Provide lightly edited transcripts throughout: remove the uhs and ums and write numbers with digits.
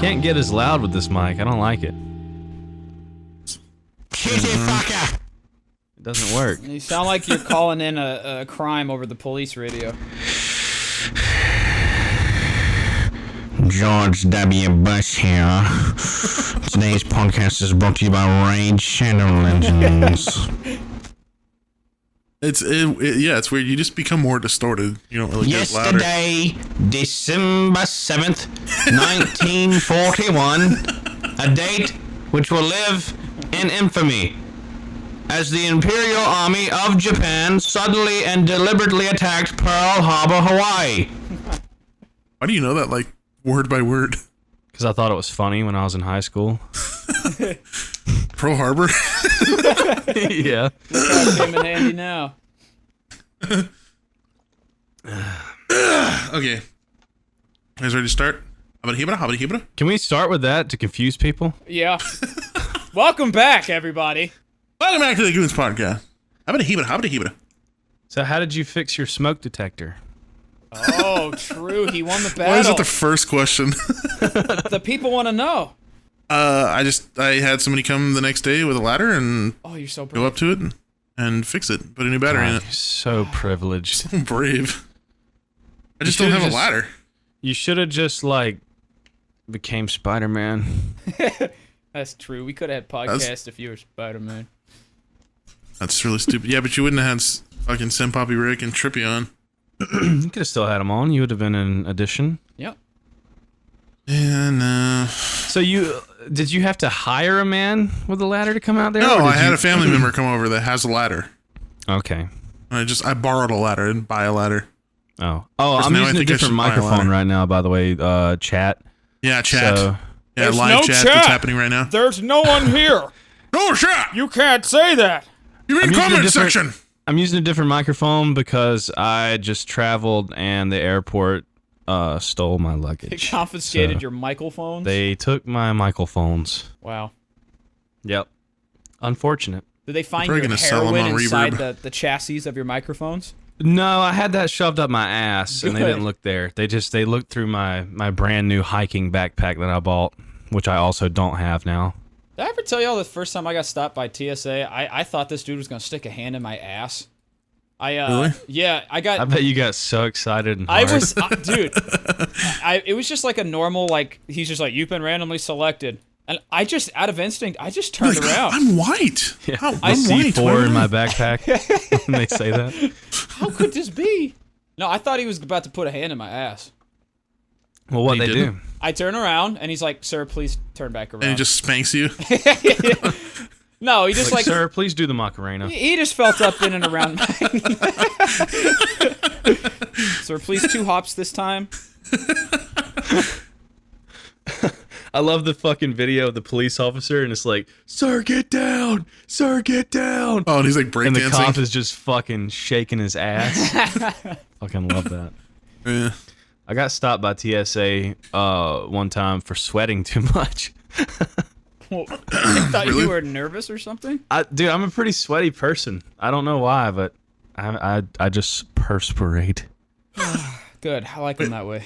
can't get as loud with this mic. I don't like it. Kitty fucker! It doesn't work. You sound like you're calling in a crime over the police radio. George W. Bush here. Today's podcast is brought to you by Raid Shadow Legends. It's weird. You just become more distorted. You don't really get louder. Yesterday, December 7th, 1941, a date which will live in infamy, as the Imperial Army of Japan suddenly and deliberately attacked Pearl Harbor, Hawaii. Why do you know that, like, word by word? Because I thought it was funny when I was in high school. Pearl Harbor? Yeah. That came in handy now. Okay. You guys ready to start? Habada. Can we start with that to confuse people? Yeah. Welcome back, everybody. Welcome back to the Goons podcast. Habada. So how did you fix your smoke detector? Oh, true. He won the battle. Why is that the first question? The people want to know. I had somebody come the next day with a ladder and Oh, you're so brave. go up to it and fix it. Put a new battery in God, it. you're so privileged. I'm brave. I just don't have a ladder. You should have just, like, became Spider-Man. That's true. We could have had podcast if you were Spider-Man. That's really stupid. Yeah, but you wouldn't have had fucking Sim Poppy Rick and Trippy on. You could have still had him on. You would have been an addition. Yep. Yeah, no. So did you have to hire a man with a ladder to come out there? No, I had a family member come over that has a ladder. Okay. I borrowed a ladder. I didn't buy a ladder. Oh, Course, I'm now I using a think I different should buy a microphone ladder. right now, by the way, chat. Yeah, chat. So, Yeah, There's live no chat chat. that's happening right now. There's no one here. No chat! You can't say that. You're in I'm using a comment different- section! I'm using a different microphone because I just traveled and the airport stole my They luggage. confiscated So your microphones. They took my microphones. Wow. Yep. Unfortunate. Did they find Probably your gonna sell 'em heroin on inside Reverb. the chassis of your microphones? No, I had that shoved up my ass, and they Good. didn't look there. They looked through my brand new hiking backpack that I bought, which I also don't have now. Did I ever tell y'all the first time I got stopped by TSA, I thought this dude was going to stick a hand in my ass. Really? Yeah, I bet you got so excited and I hard. was, dude, it was just like a normal, like, he's just like, you've been randomly selected. And I just, out of instinct, I just turned around. I'm white. Yeah. How, I I'm see white. 4 in my backpack when they say that. How could this be? No, I thought he was about to put a hand in my ass. Well, what He they didn't? do? I turn around, and he's like, sir, please turn back around. And he just spanks you. No, he just like Sir, please do the Macarena. he just felt up in and around. Sir, please 2 hops this time. I love the fucking video of the police officer, and it's like, "Sir, get down! Sir, get down!" Oh, and he's like And the cop breakdancing. is just fucking shaking his ass. Fucking love that. Yeah. I got stopped by TSA one time for sweating too much. Well, I thought Really? you were nervous or something. Dude, I'm a pretty sweaty person. I don't know why, but I just perspirate. Good, I like him that way.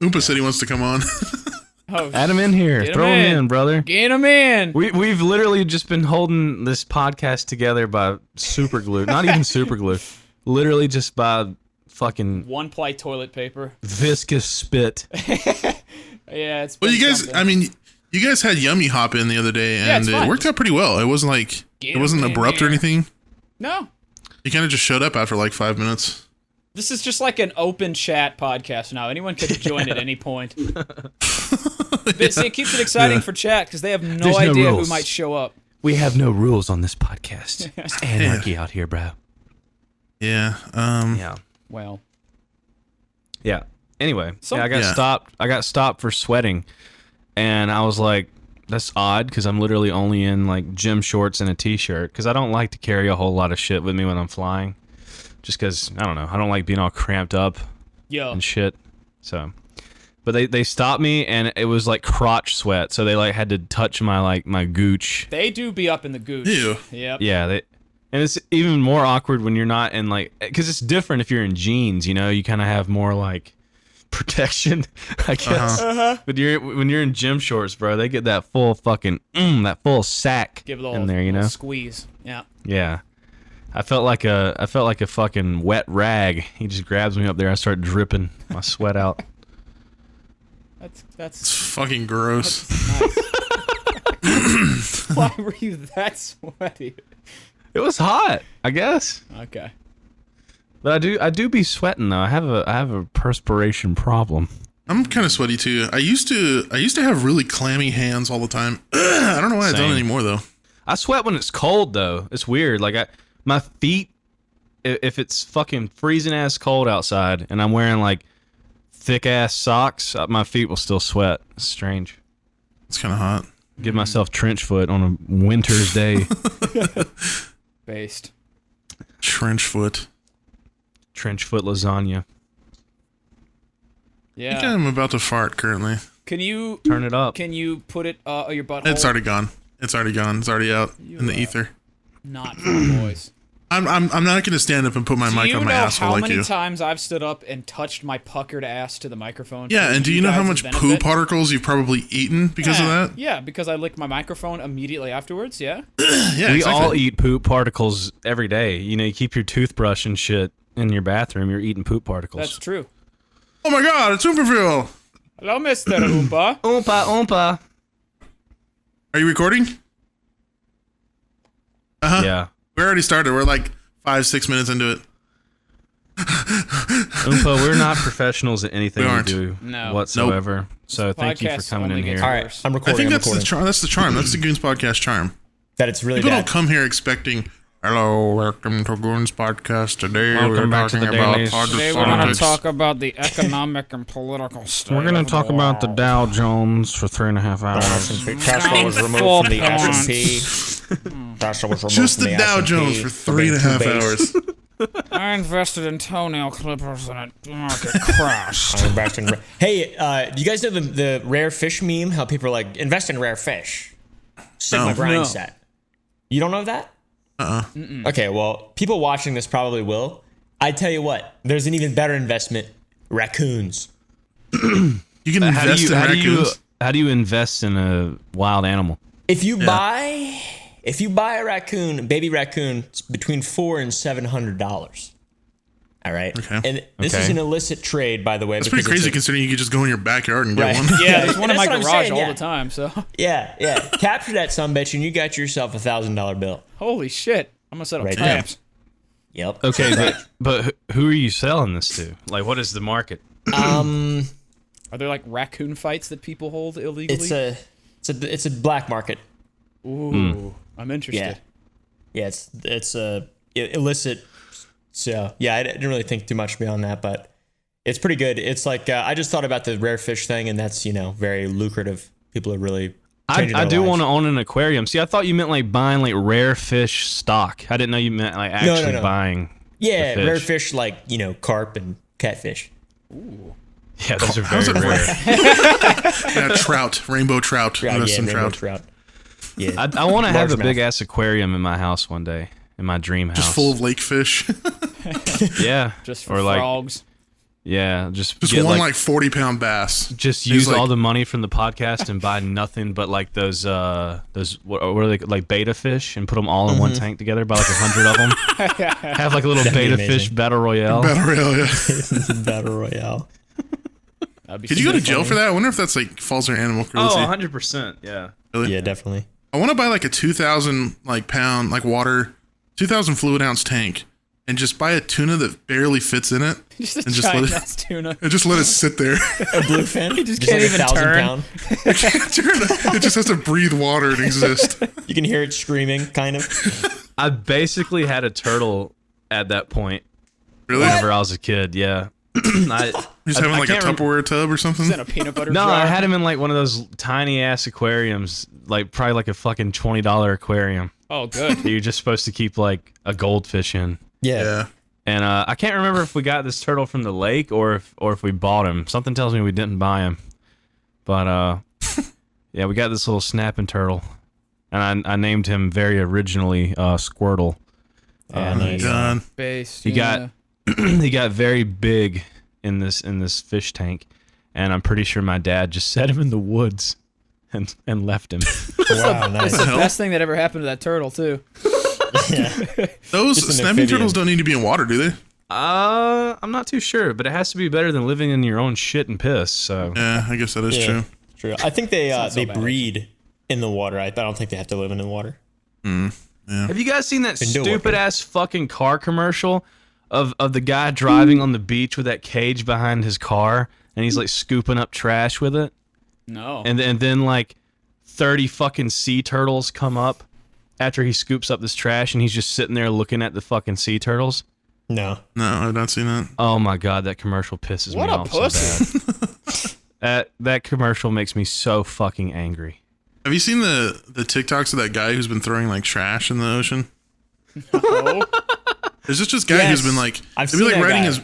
Oompa said he wants to come on. Oh, Add him in here. Get him Throw him in. in, brother. get him in. We've literally just been holding this podcast together by super glue. Not even super glue. Literally just by fucking 1-ply toilet paper. viscous spit. Yeah, it's. Well, been you guys, something. I mean, you guys had Yummy hop in the other day, Yeah, and it's it fine. worked out pretty well. It wasn't like, Get it wasn't him in abrupt or here. anything. No, He kind of just showed up after like 5 minutes. this is just like an open chat podcast now. Anyone could join at any point. But see, it keeps it exciting for chat because they have no There's no idea who rules. might show up. We have no rules on this podcast. It's anarchy out here, bro. Yeah. Yeah. Well, Yeah. Anyway, So- I got Yeah. stopped. I got stopped for sweating, and I was like, "That's odd," because I'm literally only in like gym shorts and a t-shirt. Because I don't like to carry a whole lot of shit with me when I'm flying. Just because I don't know. I don't like being all cramped up yo, and shit. So, but they stopped me, and it was like crotch sweat. So they like had to touch my gooch. they do be up in the gooch. Ew. Yep. Yeah. And it's even more awkward when you're not in like, because it's different if you're in jeans. You know, you kind of have more like protection, I guess. When you're in gym shorts, bro, they get that full fucking that full sack Give it a little, in there, you know. squeeze. Yeah. Yeah. I felt like a fucking wet rag. He just grabs me up there. I start dripping my sweat out. It's That's fucking gross. nice. Why were you that sweaty? It was hot, I guess. Okay. But I do be sweating though. I have a perspiration problem. I'm kind of sweaty too. I used to have really clammy hands all the time. I don't know why I don't Same. anymore though. I sweat when it's cold though. It's weird. Like my feet, if it's fucking freezing ass cold outside and I'm wearing like thick ass socks, my feet will still sweat. It's strange. It's kind of hot. Give myself trench foot on a winter's day. Based. Trench foot. Trench foot lasagna. I think Yeah. I'm about to fart currently. Can you Turn it up. put it your butthole? It's already gone. It's already gone. It's already out in the ether. Not for the boys. I'm not gonna stand up and put my Do mic you on my know asshole how like many you. times I've stood up and touched my puckered ass to the microphone? Yeah, for and do you know how guys' much benefit? poo particles you've probably eaten because of that? Yeah, because I licked my microphone immediately afterwards. Yeah. Yeah, We exactly. all eat poop particles every day. You know, you keep your toothbrush and shit in your bathroom, you're eating poop particles. That's true. Oh my god, it's Superville! Hello, Mr. Oompa. Oompa oompa. Are you recording? Yeah. We already started. We're like 5-6 minutes into it. Oompa, we're not professionals at anything We we, aren't. do No. whatsoever. So thank you for Podcast coming only in gets here. All right, worse. I'm I recording. think I'm that's the recording. charm. That's the charm. That's the Goons podcast charm. That it's really People bad. don't come here expecting, hello, welcome to Goons podcast. Today Welcome we're back to talking the about Dailies. Today we're going to politics. talk about the economic and political state. We're going of to talk the about the world. Dow Jones for 3.5 hours. Tesla was removed Full from the points. S&P. Tesla was removed Just from the the Dow S&P Jones for being too 3.5 base. hours. I invested in toenail clippers and it market crashed. I'm back in Hey, do you guys know the rare fish meme? How people are like, invest in rare fish. Sigma No. grind No. set. You don't know that? Okay, well, people watching this probably will. I tell you what, there's an even better investment: raccoons. You can invest in raccoons. How do you invest in a wild animal? If you buy a raccoon, a baby raccoon, it's between $400 and $700. All right, Okay. and this is Okay. an illicit trade, by the way. It's pretty crazy considering you could just go in your backyard and get Right. one. Yeah, there's one in my That's what I'm garage saying, all yeah. the time, so. Yeah. Capture that sumbitch, and you got yourself $1,000 bill. Holy shit. I'm going to set up Right traps. Yep. Okay, but who are you selling this to? Like, what is the market? Are there like raccoon fights that people hold illegally? It's a black market. Ooh, I'm interested. Yeah, it's illicit. So yeah, I didn't really think too much beyond that, but it's pretty good. It's like I just thought about the rare fish thing, and that's very lucrative. People are really. changing I their do lives. want to own an aquarium. See, I thought you meant like buying like rare fish stock. I didn't know you meant like actually no. buying. Yeah, the fish. rare fish like carp and catfish. Yeah, those are very rare. Yeah, trout, rainbow trout. Invest in rainbow trout. Yeah, I want to have a Largemouth. big ass aquarium in my house one day, in my dream house. Just full of lake fish. Yeah, Just for or like frogs. yeah, just Just get one like 40-pound bass. just He's use like- all the money from the podcast and buy nothing but like those what are they like beta fish and put them all in one tank together. Buy like 100 of them. Have like a little That'd be beta amazing. fish battle royale. Battle Royale, yeah. Battle Royale. That'd be Could you go to super jail funny. for that? I wonder if that's like false or animal cruelty. 100%. Yeah. Yeah, definitely. I want to buy like a 2,000 pound water, 2,000 fluid ounce tank, and just buy a tuna that barely fits in it, Just a and just let giant it- ass tuna. and just let it sit there. A bluefin. You just can't even turn. It just has to breathe water and exist. You can hear it screaming, kind of. I basically had a turtle at that point Really? whenever I was a kid. Yeah. Just having like a can't Tupperware tub or something. In a peanut butter No, jar. I had him in like one of those tiny ass aquariums, like probably like a fucking $20 aquarium Oh, good. that you're just supposed to keep like a goldfish in. Yeah. And I can't remember if we got this turtle from the lake or if we bought him. Something tells me we didn't buy him. But yeah, we got this little snapping turtle, and I named him very originally Squirtle. And nice. Done. Based. he got very big in this fish tank, and I'm pretty sure my dad just set him in the woods and left him. Wow, nice. It's the best thing that ever happened to that turtle too. Those Just an snapping amphibian. turtles don't need to be in water, do they? I'm not too sure, but it has to be better than living in your own shit and piss. So Yeah, I guess that is true. True. I think they not so they bad. breed in the water. I don't think they have to live in the water. have you guys seen that Been doing stupid it. ass fucking car commercial of the guy driving on the beach with that cage behind his car, and he's like scooping up trash with it, No. and then like 30 fucking sea turtles come up after he scoops up this trash, and he's just sitting there looking at the fucking sea turtles. No. No, I've not seen that. Oh my god, that commercial pisses What me a off pussy. so bad. That commercial makes me so fucking angry. Have you seen the TikToks of that guy who's been throwing like trash in the ocean? Oh. There's just this guy Yes. who's been like, I've he'll be seen like that riding guy. his.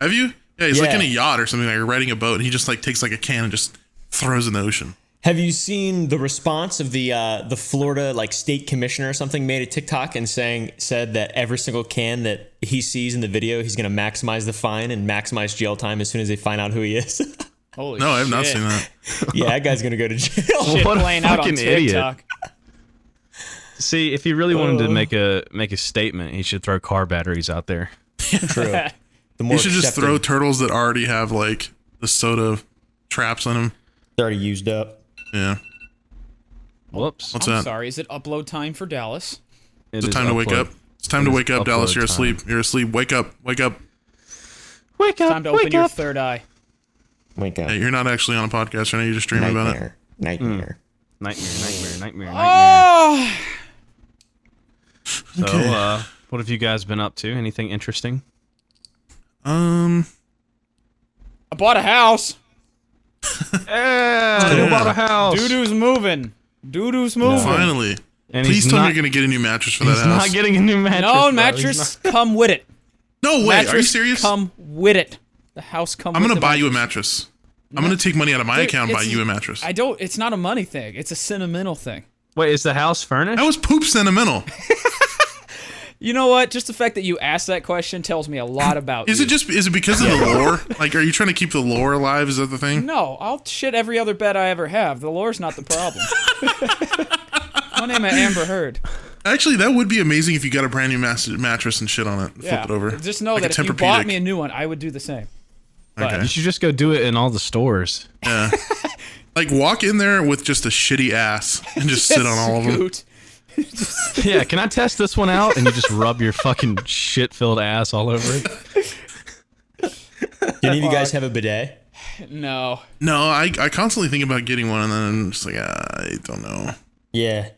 Have you? Yeah, he's like Yeah. in a yacht or something, like riding a boat, and he just like takes like a can and just throws in the ocean. Have you seen the response of the Florida like state commissioner or something made a TikTok and said that every single can that he sees in the video, he's going to maximize the fine and maximize jail time as soon as they find out who he is. Holy No, I have not shit. seen that. Yeah, that guy's going to go to jail. Shit What a playing out on fucking idiot. TikTok. See, if he really wanted to make a statement, he should throw car batteries out there. True. The more You should just accepting- throw turtles that already have like the soda traps on them. They're already used up. Yeah. Whoops. What's I'm that? sorry. Is it upload time for Dallas? It's time to wake up. It's time to It is wake up, Dallas. upload You're time. asleep. You're asleep. Wake up. Wake up. Wake up! Time to open your third eye. Wake up. Hey, you're not actually on a podcast right now. You're just dreaming about it. Nightmare. Nightmare. Oh, So, what have you guys been up to? Anything interesting? I bought a house. Yeah, Yeah. bought a house. Doo-doo's moving. Doo-doo's moving. Finally. And Please he's tell me not, you're gonna get a new mattress for that he's house. not getting a new mattress. No, bro. He's mattress come with it. No way. Mattress Are you serious? come with it. The house come I'm with gonna the buy you a mattress. mattress. I'm gonna take money out of my Dude, account and buy it's- you a mattress. I don't. It's not a money thing. It's a sentimental thing. Wait, is the house furnished? That was poop sentimental. You know what? Just the fact that you asked that question tells me a lot about Is you. it because of the lore? Like, are you trying to keep the lore alive? Is that the thing? No, I'll shit every other bed I ever have. The lore's not the problem. My name is Amber Heard. Actually, that would be amazing if you got a brand new mattress and shit on it. Flip Yeah. it over. Just know Like that a if you Tempur-Pedic. bought me a new one, I would do the same. Okay. You should just go do it in all the stores. Yeah. Like, walk in there with just a shitty ass and just sit on all of them. Scoot. Yeah, can I test this one out? And you just rub your fucking shit-filled ass all over it. Do any of you guys have a bidet? No. No, I constantly think about getting one, and then I'm just like, I don't know. Yeah.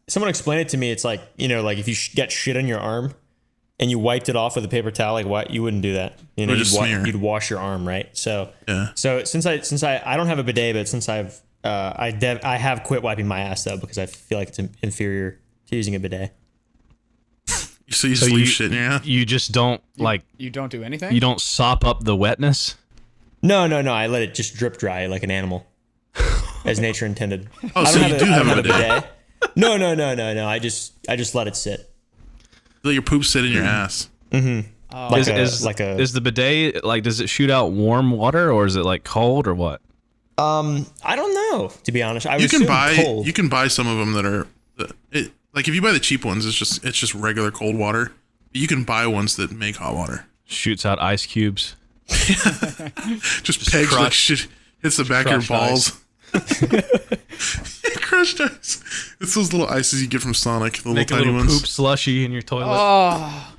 Someone explained it to me. It's like, like if you get shit on your arm and you wiped it off with a paper towel, like what, you wouldn't do that. Or just smear. You'd wash your arm, right? So, Yeah. so since I don't have a bidet, but since I have quit wiping my ass though, because I feel like it's inferior to using a bidet. So you just leave shit in your ass? You just don't, You don't do anything? you don't sop up the wetness? No. I let it just drip dry like an animal, as nature intended. Oh, I so don't you have do a, I don't have a have a bidet. No. I just let it sit. Let your poop sit in your ass. Like Is the bidet, like, does it shoot out warm water, or is it, like, cold, or what? I don't know, to be honest. I would You can assume buy cold. you can buy some of them that are like if you buy the cheap ones, it's just regular cold water. But you can buy ones that make hot water. Shoots out ice cubes. Just pegs like crushed- shit hits the back of your crushed balls. Crushed ice. It's those little ices you get from Sonic, the Make a little tiny little ones. poop slushy in your toilet. Oh,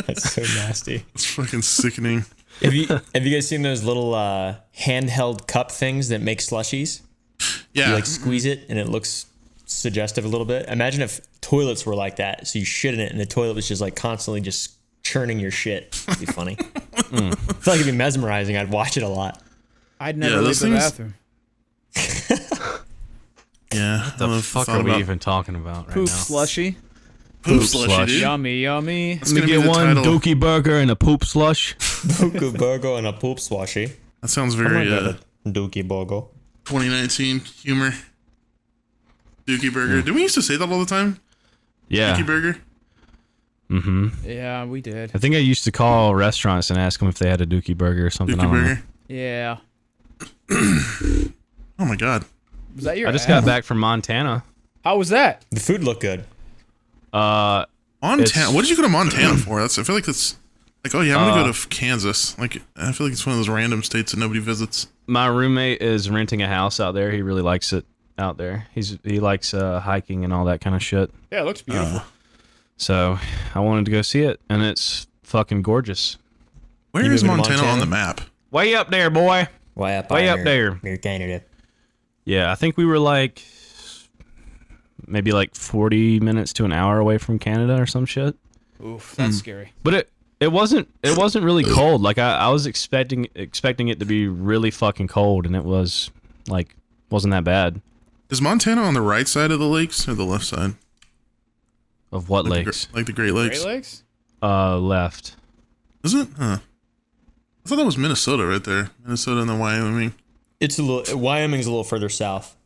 That's so nasty. It's fucking sickening. Have you guys seen those little handheld cup things that make slushies? Yeah. You like squeeze it and it looks suggestive a little bit. Imagine if toilets were like that. So you shit in it and the toilet was just like constantly just churning your shit. It'd be funny. I feel like it'd be mesmerizing. I'd watch it a lot. I'd never Yeah, leave those the things- bathroom. Yeah. What the fuck are we even talking about right Poop now? slushy. Poop slush. slushy, dude. Yummy, yummy. That's Let gonna me be get the one title. dookie burger and a poop slush. Dookie burger and a poop slushy. That sounds Oh my very God, a Dookie burger. 2019 humor. Dookie burger. Did we used to say that all the time? Yeah. Dookie burger. Yeah, we did. I think I used to call restaurants and ask them if they had a Dookie Burger or something. Dookie Burger. Yeah. Oh my god. Was that your I just ass? got back from Montana. How was that? The food looked good. Montana. What did you go to Montana for? I feel like that's like, oh yeah, I'm gonna go to Kansas. Like, I feel like it's one of those random states that nobody visits. My roommate is renting a house out there. He really likes it out there. He likes hiking and all that kind of shit. Yeah, it looks beautiful. So I wanted to go see it, and it's fucking gorgeous. Where You is moving to Montana on Montana? the map? Way up there, boy. Way up there. Near Canada. Yeah, I think we were like maybe like 40 minutes to an hour away from Canada or some shit. Oof, that's scary. But it wasn't really cold. Like I was expecting it to be really fucking cold, and it was like wasn't that bad. Is Montana on the right side of the lakes or the left side? Of what Like lakes? like the Great Lakes? Great Lakes? Left. Is it? Huh. I thought that was Minnesota right there. Minnesota and then Wyoming. It's a little. Wyoming's a little further south.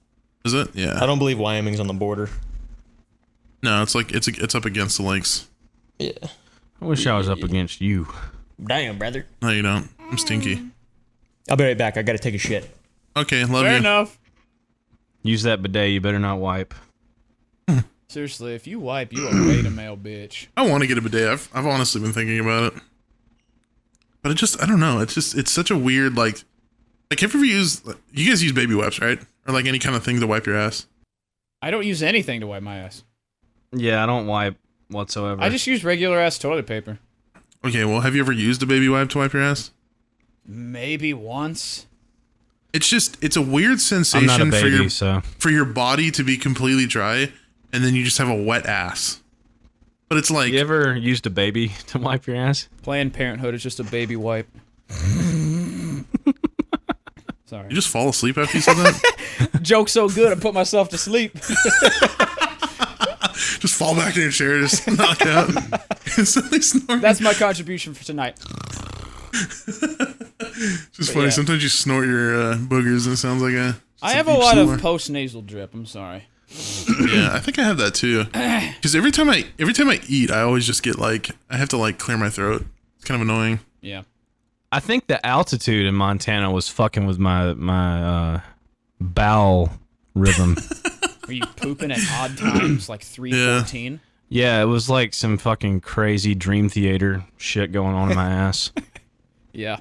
Is it? Yeah. I don't believe Wyoming's on the border. No, it's like it's up against the lakes. Yeah. I wish I was up against you. Damn, brother. No, you don't. I'm stinky. I'll be right back. I gotta take a shit. Okay, love Fair you. enough. Use that bidet. You better not wipe. Seriously, if you wipe, you a beta male bitch. I want to get a bidet. I've honestly been thinking about it, but I don't know. It's such a weird like have you ever used? You guys use baby wipes, right? Or like any kind of thing to wipe your ass? I don't use anything to wipe my ass. Yeah, I don't wipe whatsoever. I just use regular ass toilet paper. Okay, well, have you ever used a baby wipe to wipe your ass? Maybe once. It's a weird I'm sensation not a baby, so for your body to be completely dry, and then you just have a wet ass. But it's like, you ever used a baby to wipe your ass? Planned Parenthood is just a baby wipe. Sorry. you just fall asleep after you said that? Joke so good, I put myself to sleep. Just fall back in your chair, just knock out. Instantly snoring. That's my contribution for tonight. just funny. yeah. Sometimes you snort your boogers and it sounds like a. I have a lot of post-nasal drip. I'm sorry. Yeah, I think I have that too. Because every time I eat, I always just get like I have to like clear my throat. It's kind of annoying. Yeah. I think the altitude in Montana was fucking with my bowel rhythm. Were you pooping at odd times, like 3:14? Yeah, it was like some fucking crazy dream theater shit going on in my ass. Yeah.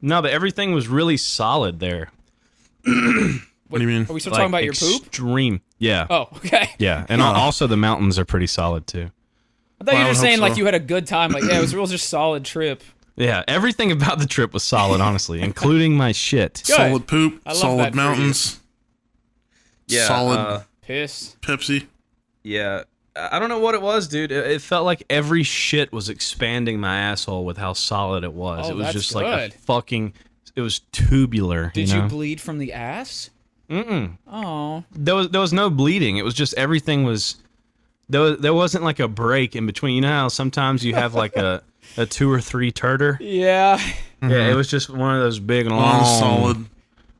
No, but everything was really solid there. What do you mean? Are we still talking about your poop? Extreme. Yeah. Oh, okay. Yeah, and also the mountains are pretty solid too. I thought you I were would saying hope like so. you had a good time. Like, yeah, it was a real just solid trip. Yeah, everything about the trip was solid, honestly, including my shit. Good. Solid poop. I love that Solid for mountains. Yeah, Solid Piss. Pepsi. Yeah, I don't know what it was, dude. It felt like every shit was expanding my asshole with how solid it was. Oh, It was that's just like a good. fucking. It was tubular. Did you you know? bleed from the ass? Mm-mm. Oh. There was no bleeding. It was just everything was. There wasn't like a break in between. You know how sometimes you have like a 2 or 3 turter. Yeah. Yeah, it was just one of those big long Long, solid.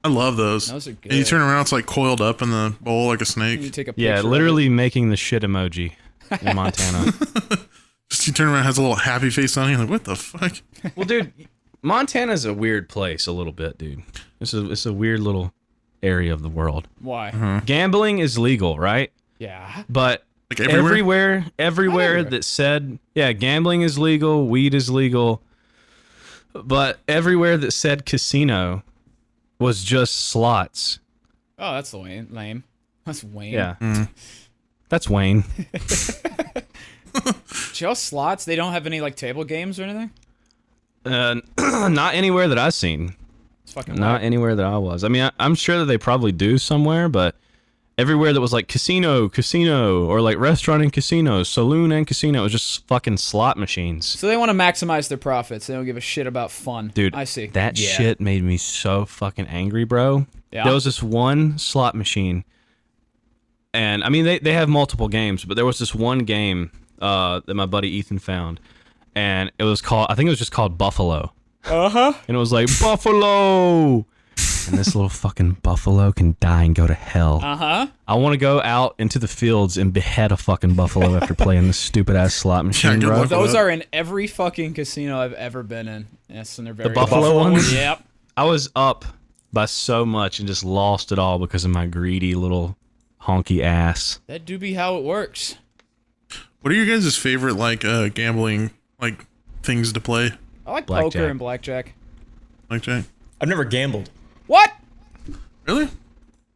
I love those. Those are And you good. turn around, it's like coiled up in the bowl like a You snake. take a picture. Yeah, of literally making the shit emoji in Montana. Just you turn around, it has a little happy face on you. Like, what the fuck? Well, dude, Montana's a weird place a little bit, dude. It's a weird little area of the world. it. Why? Gambling is legal, right? Yeah. But Like everywhere? everywhere that said, yeah, gambling is legal, weed is legal, but everywhere that said casino was just slots. Oh, that's lame. That's Wayne. Yeah. That's Wayne. Just slots? They don't have any like table games or anything? Not anywhere that I've seen. It's fucking Not whack. anywhere that I was. I mean, I'm sure that they probably do somewhere, but everywhere that was like casino, or like restaurant and casino, saloon and casino, it was just fucking slot machines. So they want to maximize their profits. They don't give a shit about fun. Dude, I see. that shit made me so fucking angry, bro. Yeah. There was this one slot machine, and I mean, they have multiple games, but there was this one game that my buddy Ethan found, and it was called, I think it was just called Buffalo. Uh-huh. And it was like, Buffalo! and this little fucking buffalo can die and go to hell. I want to go out into the fields and behead a fucking buffalo after playing this stupid ass slot machine, good bro. luck. Those are in every fucking casino I've ever been in. Yes, and they're very buffalo ones? Yep. I was up by so much and just lost it all because of my greedy little honky ass. That do be how it works. What are your guys' favorite like gambling like things to play? I like Blackjack. poker and blackjack. Blackjack? I've never gambled. What? Really?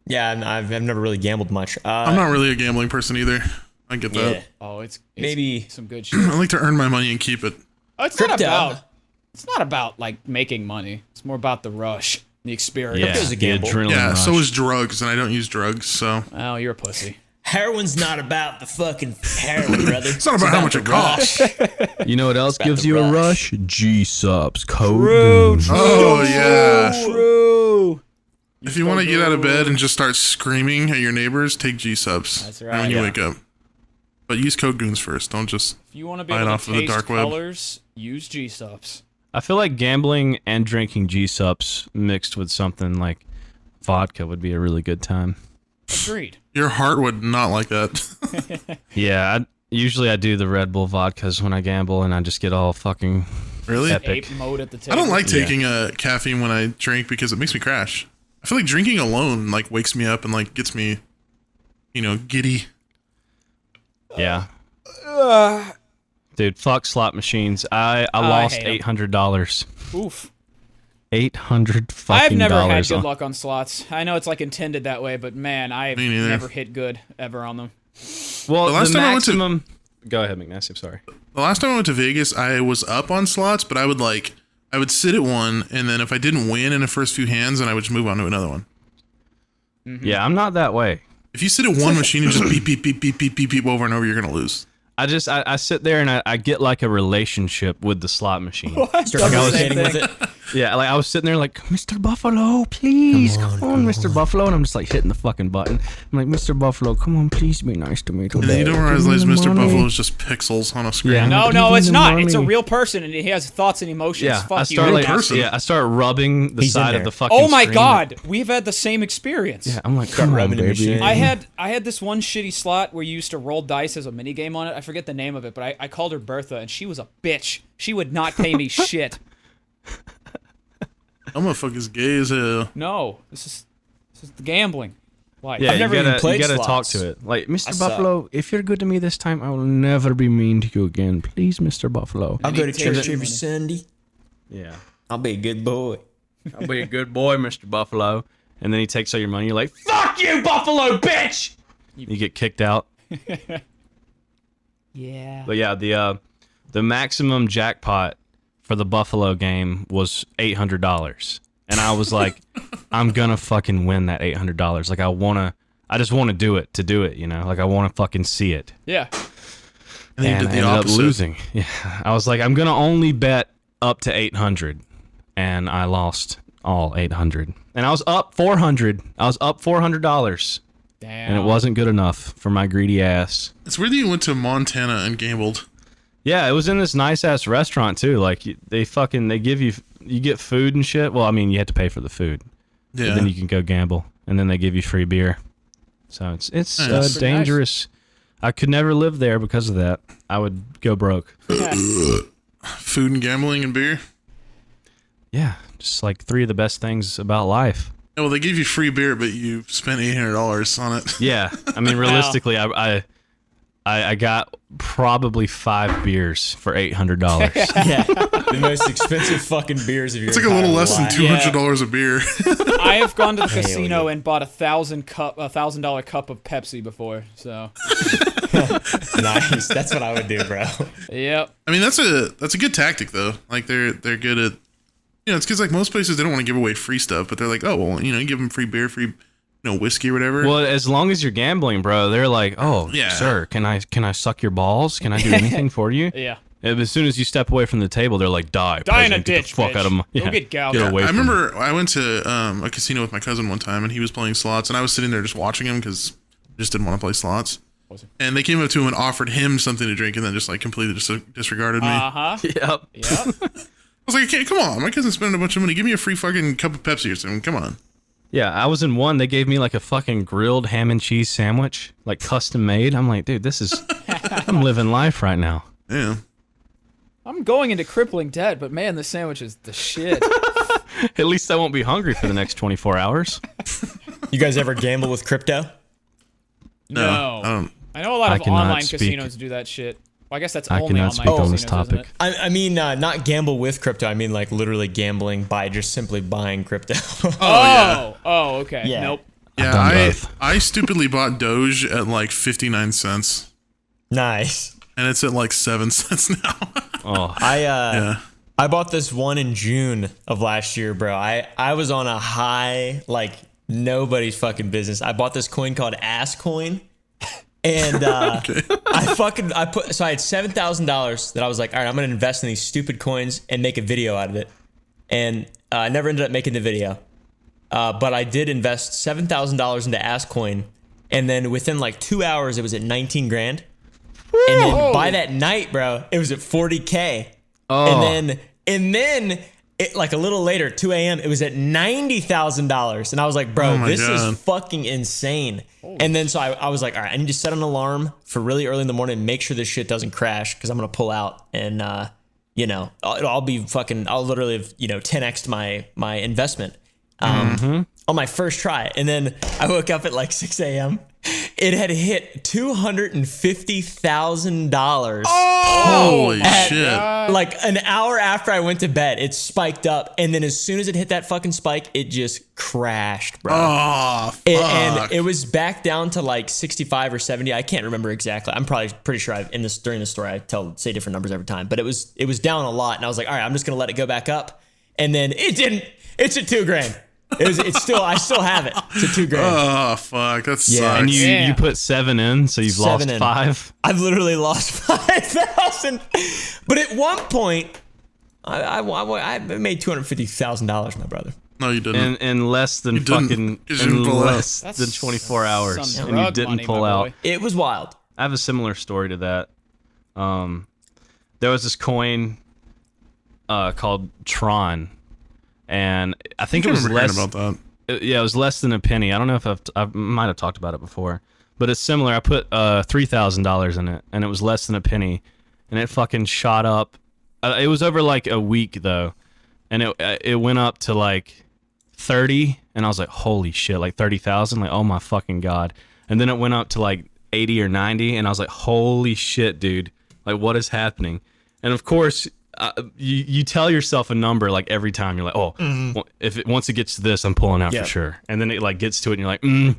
Yeah, and I've never really gambled much. I'm not really a gambling person either. I get Yeah. that. Oh, it's Maybe- some good shit. I like to earn my money and keep it. Oh, it's Crypto. not about like making money. It's more about the rush, the experience. Yeah, Crypto's a the gamble. adrenaline Yeah, rush. so is drugs, and I don't use drugs, so Oh, you're a pussy. Heroin's not about the fucking heroin, brother. it's not about how much it costs. You know what else gives the you a rush. rush? G-subs. Code True. Goons. Oh yeah. True. If you want to get out of bed and just start screaming at your neighbors, take G-subs. That's When right. you Yeah. wake up. But use code goons first. Don't just. If you want to be Buy it able off to of the taste dark web. colors, use G-subs. I feel like gambling and drinking G-subs mixed with something like vodka would be a really good time. Agreed. Your heart would not like that. Yeah, usually I do the Red Bull vodkas when I gamble, and I just get all fucking Really? epic. Ape mode at the table. I don't like taking caffeine when I drink because it makes me crash. I feel like drinking alone like wakes me up and like gets me, giddy. Yeah. Dude, fuck slot machines. I lost hate 'em. $800. Oof. 800 fucking I've never had dollars good on- luck on slots. I know it's like intended that way, but man, I've Me neither. never hit good ever on them. Well, The last the time I went to- maximum. Go ahead, McNasty. I'm sorry. The last time I went to Vegas, I was up on slots, but I would sit at one, and then if I didn't win in the first few hands, then I would just move on to another one. Yeah, I'm not that way. If you sit at one machine and just beep, beep, beep, beep, beep, beep, beep over and over, you're going to lose. I sit there and I get like a relationship with the slot machine. What? Start communicating with it. Yeah, like I was sitting there like, Mr. Buffalo, please, come on, Mr. Buffalo. And I'm just like hitting the fucking button. I'm like, Mr. Buffalo, come on, please be nice to me today. And then you don't realize Give me the Mr. money." Buffalo is just pixels on a screen. Yeah. No, Give no, me it's the not. It's a money. real person, and he has thoughts and emotions. Yeah, Fuck I you. start you're like, nasty. person. I start rubbing the He's in side of there. the fucking Oh my screen. god, we've had the same experience. Yeah, I'm like, come on, rubbing the baby. machine. I had this one shitty slot where you used to roll dice as a mini game on it. I forget the name of it, but I called her Bertha, and she was a bitch. She would not pay me shit. That motherfucker's gay as hell. No, this is the gambling. Like, Yeah, I've never even played you gotta talk slots. to it. Like, Mr. suck. Buffalo, if you're good to me this time, I will never be mean to you again. Please, Mr. Buffalo. I'll go to Take church it. every Sunday. Yeah. I'll be a good boy. I'll be a good boy, Mr. Buffalo. And then he takes all your money. You're like, fuck you, Buffalo, bitch! You get kicked out. yeah. But yeah, the maximum jackpot for the Buffalo game was $800. And I was like, I'm gonna fucking win that $800. Like, I just want to do it, you know? Like, I want to fucking see it. Yeah. And then And you I did the ended opposite. up losing. Yeah. I was like, I'm gonna only bet up to 800. And I lost all 800. And I was up 400. I was up $400. Damn. And it wasn't good enough for my greedy ass. It's weird that you went to Montana and gambled. Yeah, it was in this nice ass restaurant too. Like they give you get food and shit. Well, I mean, you have to pay for the food. Yeah. But then you can go gamble, and then they give you free beer. So it's Nice. Pretty dangerous. I could never live there because of that. I would go broke. Food and gambling and beer. Yeah, just like three of the best things about life. Yeah, well, they gave you free beer, but you spent $800 on it. Yeah, I mean, realistically, I got probably 5 beers for $800. Yeah, the most expensive fucking beers of your It's like a little less than entire life. $200 a beer. I have gone to the Hell casino yeah. and bought $1,000 cup of Pepsi before. So, Nice. That's what I would do, bro. yep. I mean, that's a good tactic though. Like they're good at, it's because like most places they don't want to give away free stuff, but they're like, oh well, you give them free beer, free, whiskey or whatever. Well, as long as you're gambling, bro, they're like, "Oh, Yeah. sir, can I suck your balls? Can I do anything for you?" Yeah. And as soon as you step away from the table, they're like, "Die, Die in a peasant, get the ditch, fuck bitch. out of my Go get gouged." Get away I from me." remember I went to a casino with my cousin one time, and he was playing slots, and I was sitting there just watching him because I just didn't want to play slots. And they came up to him and offered him something to drink, and then just like completely disregarded me. Uh huh. Yep. Yep. I was like, okay, come on, my cousin's spending a bunch of money. Give me a free fucking cup of Pepsi or something. Come on. Yeah, I was in one. They gave me like a fucking grilled ham and cheese sandwich, like custom made. I'm like, dude, this is. I'm living life right now. Yeah. I'm going into crippling debt, but man, this sandwich is the shit. At least I won't be hungry for the next 24 hours. You guys ever gamble with crypto? No. I don't. I know a lot I of cannot online speak. casinos do that shit. Well, I guess that's I only cannot online speak on casinos, this topic. isn't it? I mean, not gamble with crypto. I mean, like literally gambling by just simply buying crypto. Oh, oh, okay. Yeah. Nope. Yeah, done I both. stupidly bought Doge at like 59 cents, Nice. and it's at like 7 cents now. Oh, Yeah. I bought this one in June of last year, bro. I was on a high, like nobody's fucking business. I bought this coin called Ass Coin. And I had $7,000 that I was like, all right, I'm gonna invest in these stupid coins and make a video out of it. And I never ended up making the video. But I did invest $7,000 into Ass Coin, and then within like 2 hours it was at 19 grand. And then by that night, bro, it was at 40K. Oh. And then it, like a little later, 2 a.m., it was at $90,000. And I was like, bro, Oh my this God. is fucking insane. And then so I was like, all right, I need to set an alarm for really early in the morning and make sure this shit doesn't crash because I'm going to pull out. And, I'll literally have, 10x'd my investment on my first try. And then I woke up at like 6 a.m. It had hit $250,000. Holy shit. Like an hour after I went to bed, it spiked up, and then as soon as it hit that fucking spike, it just crashed, bro. Oh, fuck. And it was back down to like 65 or 70. I can't remember exactly. I'm probably pretty sure during the story I say different numbers every time, but it was down a lot, and I was like, all right, I'm just gonna let it go back up, and then it didn't. It's at $2,000. I still have it. It's at $2,000. Oh, fuck. That sucks. and Yeah. you put 7 in, so you've lost 7 in. 5. I've literally lost 5,000. But at one point, I made $250,000, my brother. No, you didn't. In less than didn't, fucking 'cause you didn't pull out. less than 24 hours, some and you drug didn't money, pull my out. boy. It was wild. I have a similar story to that. There was this coin called Tron, and I think it was remember less. hearing about that. Yeah, it was less than a penny. I don't know if I might have talked about it before, but it's similar. I put $3,000 in it, and it was less than a penny, and it fucking shot up. It was over like a week though, and it went up to like 30, and I was like, holy shit, like 30,000, like oh my fucking god. And then it went up to like 80 or 90, and I was like, holy shit, dude, like what is happening? And of course, you tell yourself a number like every time. You're like, oh, once it gets to this, I'm pulling out Yeah. for sure. And then it like gets to it, and you're like, I'm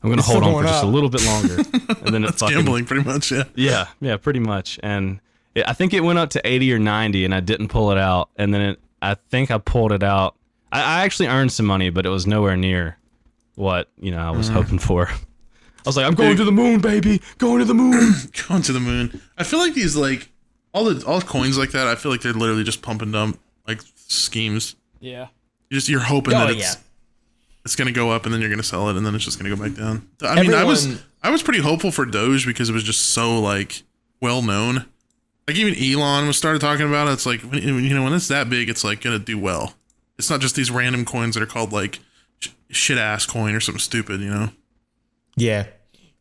gonna hold on for just a little bit longer. And then it That's fucking gambling, pretty much, yeah. yeah, pretty much. And I think it went up to 80 or 90, and I didn't pull it out. And then I think I pulled it out. I actually earned some money, but it was nowhere near what I was hoping for. I was like, I'm going to the moon, baby, going to the moon. Going to the moon. I feel like these, like, all coins like that, I feel like they're literally just pump and dump, like, schemes. Yeah. You're hoping Oh, that yeah. it's going to go up, and then you're going to sell it, and then it's just going to go back down. I mean, I was pretty hopeful for Doge because it was just so, like, well known. Like, even Elon was started talking about it. It's like, when it's that big, it's like going to do well. It's not just these random coins that are called like shit ass coin or something stupid, Yeah.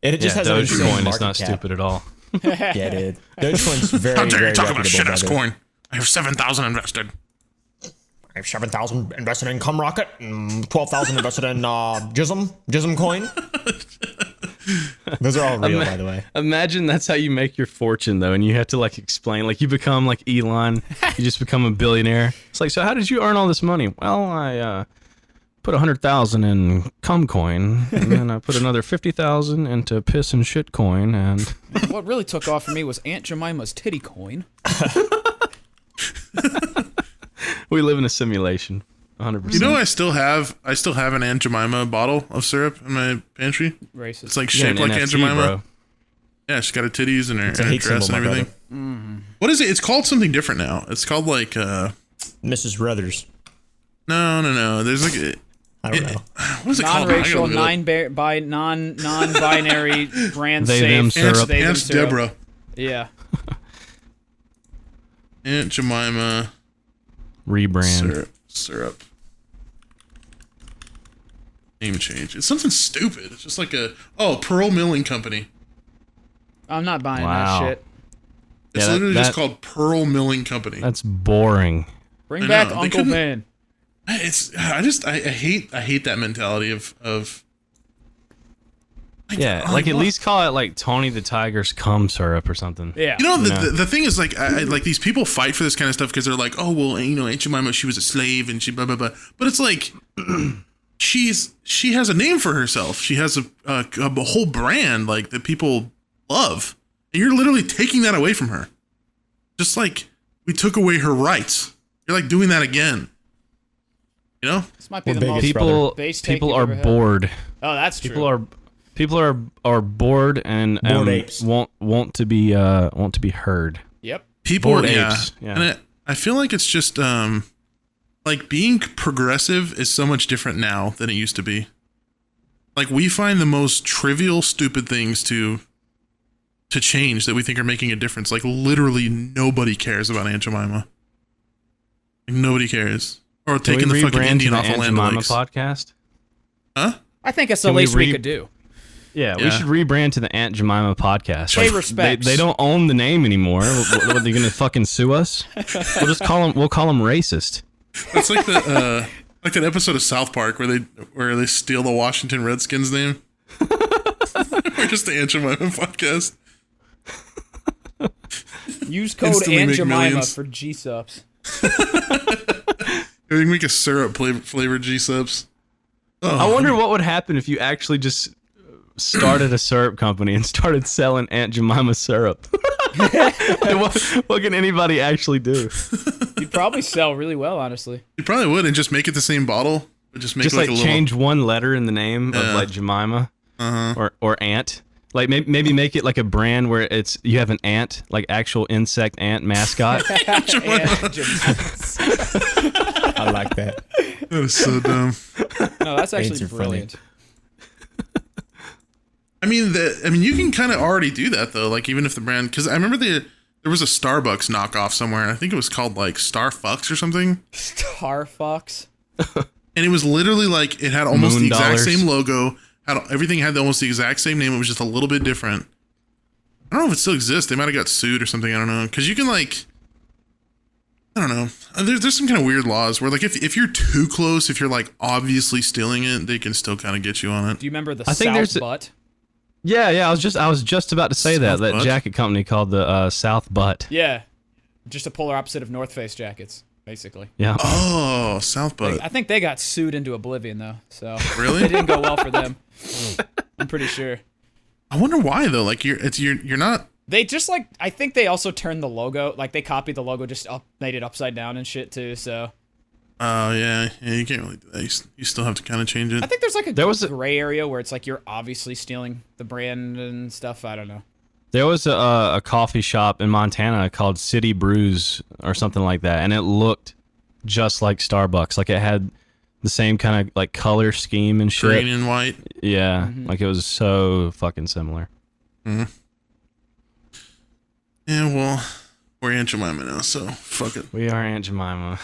And it just has an insane Dogecoin is market not cap. stupid at all. Yeah, dude. Dogecoin's very, How dare very you talk about reputable, shit ass brother. coin? I have 7,000 invested. I have 7,000 invested in Cum Rocket, and 12,000 invested in Jism coin. Those are all real, by the way. Imagine that's how you make your fortune, though, and you have to like explain, like you become like Elon, you just become a billionaire. It's like, so how did you earn all this money? Well, I put 100,000 in cum coin, and then I put another 50,000 into piss and shit coin, and What really took off for me was Aunt Jemima's titty coin. we live in a simulation. 100%. You know, I still have an Aunt Jemima bottle of syrup in my pantry. Racist. It's like Yeah, shaped an like Aunt NFT, Jemima. bro. Yeah, she's got her titties and her, It's a and her hate dress symbol, and my everything. What is it? It's called something different now. It's called like Mrs. Ruthers. no. There's like I don't know. what is it called? I gotta Non-racial, look it up. non-binary, brand They, safe. them syrup. They, them Aunt syrup. Deborah. Yeah. Aunt Jemima Rebrand. syrup. Name change. It's something stupid. It's just like Pearl Milling Company. I'm not buying Wow. that shit. It's Yeah, literally that- just called Pearl Milling Company. That's boring. Bring I back know, they Uncle couldn't- Ben. I hate that mentality of Yeah, like at least call it like Tony the Tiger's cum syrup or something. Yeah. You know, Yeah. the thing is, like, I like these people fight for this kind of stuff because they're like, oh, well, you know, Aunt Jemima, she was a slave and she blah, blah, blah. But it's like, she has a name for herself. She has a whole brand, like, that people love. And you're literally taking that away from her. Just like we took away her rights. You're, like, doing that again. You know? This might be We're the most bigots, People base take people you've are ever had. bored. Oh, that's true. People are bored and Bored apes. want to be heard. Yep. People, Bored yeah. apes, yeah. And I feel like it's just, like, being progressive is so much different now than it used to be. Like, we find the most trivial, stupid things to change that we think are making a difference. Like, literally nobody cares about Aunt Jemima. Like, nobody cares. Or Can taking the we fucking rebrand to Indian the off of Aunt Land Jemima Lakes. podcast? Huh? I think that's the Can we least we could do. Yeah, we Yeah. should rebrand to the Aunt Jemima podcast. Pay respects. They don't own the name anymore. What, are they gonna fucking sue us? We'll call them racist. That's like the like that episode of South Park where they steal the Washington Redskins name. Or just the Aunt Jemima podcast. Use code Instantly Aunt make Jemima millions. for G-subs. We can make a syrup flavored G-Subs. I wonder what would happen if you actually just started a syrup company and started selling Aunt Jemima syrup. what can anybody actually do? You'd probably sell really well, honestly. You probably would, and just make it the same bottle, but just make Just like, like a change one letter in the name of Yeah. like Jemima Uh-huh. or Ant. Like maybe make it like a brand where you have an ant, like actual insect ant mascot. Aunt Jemima. I like that. That is so dumb. No, that's actually Ants are funny. brilliant. I mean, you can kind of already do that though. Like even if the brand, because I remember there was a Starbucks knockoff somewhere, and I think it was called like Starfucks or something, Star Fox. and it was literally like it had almost Moon the exact dollars. same logo. Everything had almost the exact same name. It was just a little bit different. I don't know if it still exists. They might have got sued or something. I don't know. Because you can like, I don't know. There's some kind of weird laws where like if you're too close, if you're like obviously stealing it, they can still kind of get you on it. Do you remember the I think there's South a- Butt? Yeah. I was just about to say South that Butt? jacket company called the South Butt. Yeah. Just a polar opposite of North Face jackets, basically. Yeah. Oh, South Butt. I think they got sued into oblivion, though. So Really? it didn't go well for them. I'm pretty sure. I wonder why though. Like you're not. They just like, I think they also turned the logo, like they copied the logo, just made it upside down and shit too. So Oh yeah. You can't really do that. You still have to kind of change it. I think there's like There was a- gray area where it's like you're obviously stealing the brand and stuff. I don't know. There was a coffee shop in Montana called City Brews or something like that, and it looked just like Starbucks. Like it had the same kind of like color scheme and shit. Green and white. Yeah, like it was so fucking similar. Yeah. Well, we're Aunt Jemima now, so fuck it. We are Aunt Jemima.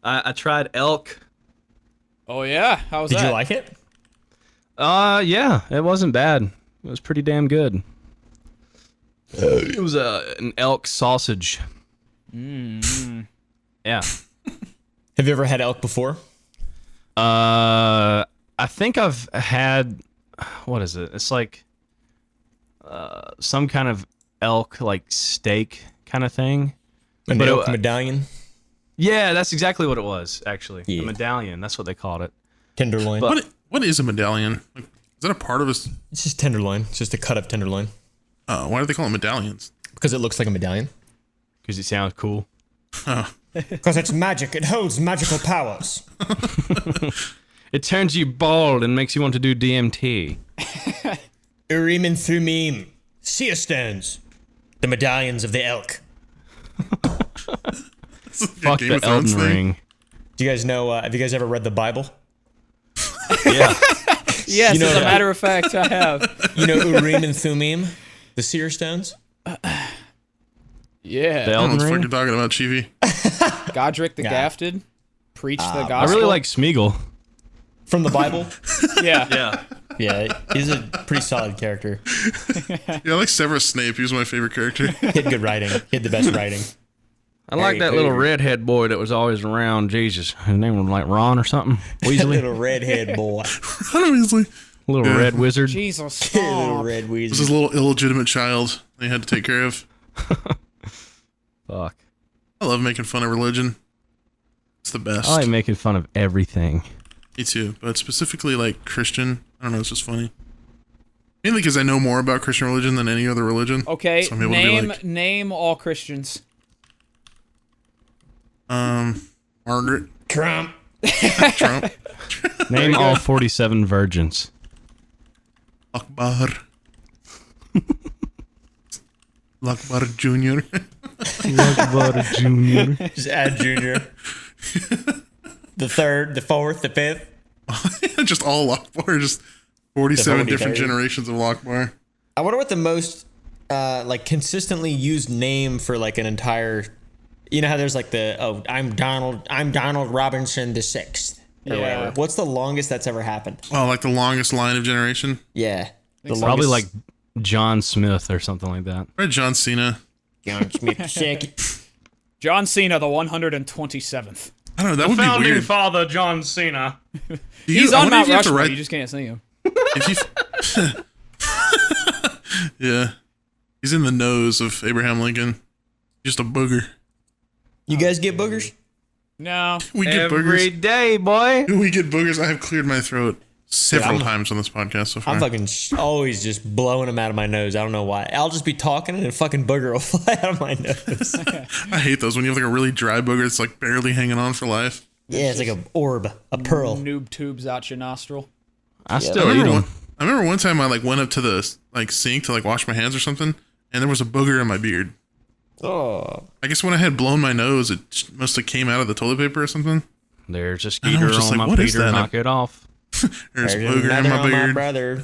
I tried elk. Oh yeah, how was Did that? you like it? Yeah, it wasn't bad. It was pretty damn good. It was an elk sausage. Yeah. Have you ever had elk before? I think I've had, what is it? It's like some kind of elk like steak kind of thing. An But elk medallion? Yeah, that's exactly what it was, actually. Yeah. A medallion, that's what they called it. Tenderloin. What is a medallion? Like, is that a part of us? It's just tenderloin. It's just a cut of tenderloin. Why do they call them medallions? Because it looks like a medallion. Because it sounds cool. Because it's magic. It holds magical powers. It turns you bald and makes you want to do DMT. Urim and Thummim. Seer stones. The medallions of the elk. Fuck Game the of Thrones Elden thing? Ring. Do you guys know, have you guys ever read the Bible? Yeah. Yes, You know as a that- matter of fact, I have. You know Urim and Thummim? The seer stones? Yeah. The I don't know Elden what the fuck Ring? you're talking about, Chiefy. Godric the Yeah. Gafted. preach the I gospel. really like Smeagol. From the Bible. Yeah. Yeah, he's a pretty solid character. Yeah, I like Severus Snape. He was my favorite character. He had good writing. He had the best writing. I like that little redhead boy that was always around Jesus. His name was like Ron or something. Weasley. Little redhead boy. Honestly, Little red wizard. Jesus, Little stop. red this weasel. is a little illegitimate child they had to take care of. Fuck. I love making fun of religion. It's the best. I like making fun of everything. Me too, but specifically like Christian. I don't know, it's just funny. Mainly because I know more about Christian religion than any other religion. Okay, So I'm able to be like, name all Christians. Margaret, Trump. Trump, Name all 47 virgins. Akbar, Akbar Jr. Junior. Just add Junior. The third, the fourth, the fifth. Just all Akbar, just 47 The different 43rd. generations of Akbar. I wonder what the most like consistently used name for like an entire. You know how there's like I'm Donald Robinson the sixth or Yeah. whatever. What's the longest that's ever happened? Oh, like the longest line of generation? Yeah, the Probably like longest- John Smith or something like that. Or John Cena. John Smith the second. John Cena, the 127th. I don't know, that would be weird. father, John Cena. He's I on wonder if Mount you have to Rushmore. write- You just can't see him. if you- Yeah. He's in the nose of Abraham Lincoln. Just a booger. You guys get boogers? No. We get Every boogers. day, boy. We get boogers. I have cleared my throat several times on this podcast so far. I'm fucking always just blowing them out of my nose. I don't know why. I'll just be talking and a fucking booger will fly out of my nose. I hate those when you have like a really dry booger that's like barely hanging on for life. Yeah, it's like an orb, a pearl. Noob tubes out your nostril. I I still eat remember, them. I remember one time I like went up to the like sink to like wash my hands or something, and there was a booger in my beard. Oh, I guess when I had blown my nose, it must have came out of the toilet paper or something. There's a I skeeter was just on like, my what is Peter. that? Knock it off. There's a there's booger in another my on my beard. brother.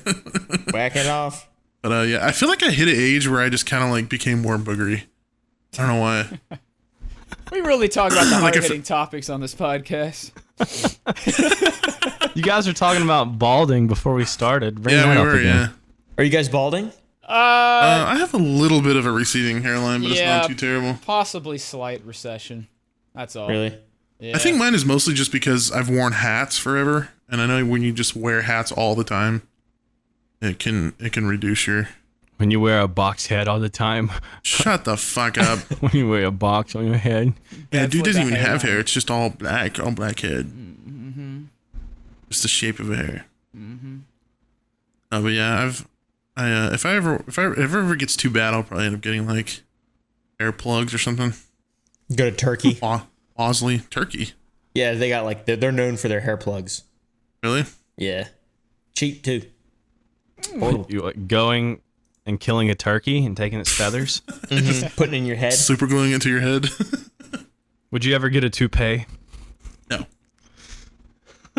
Whack it off. But yeah, I feel like I hit an age where I just kind of like became more boogery. I don't know why. We really talk about the Like if- hard-hitting topics on this podcast. You guys were talking about balding before we started. Bring Yeah, that we up were. again. Yeah. Are you guys balding? I have a little bit of a receding hairline, but it's Yeah. not too terrible. Possibly slight recession. That's all. Really? Yeah. I think mine is mostly just because I've worn hats forever, and I know when you just wear hats all the time, it can reduce your. When you wear a box head all the time. Shut the fuck up. When you wear a box on your head. Yeah, dude with doesn't the even hair have on. hair. It's just all black head. Mm-hmm. Just the shape of a hair. Mm-hmm. But yeah, if it ever gets too bad, I'll probably end up getting like hair plugs or something. Go to Turkey. Bosley, Turkey. Yeah, they got like they're known for their hair plugs. Really? Yeah, cheap too. You like going and killing a turkey and taking its feathers. Putting it in your head. Super gluing it to your head. Would you ever get a toupee? No,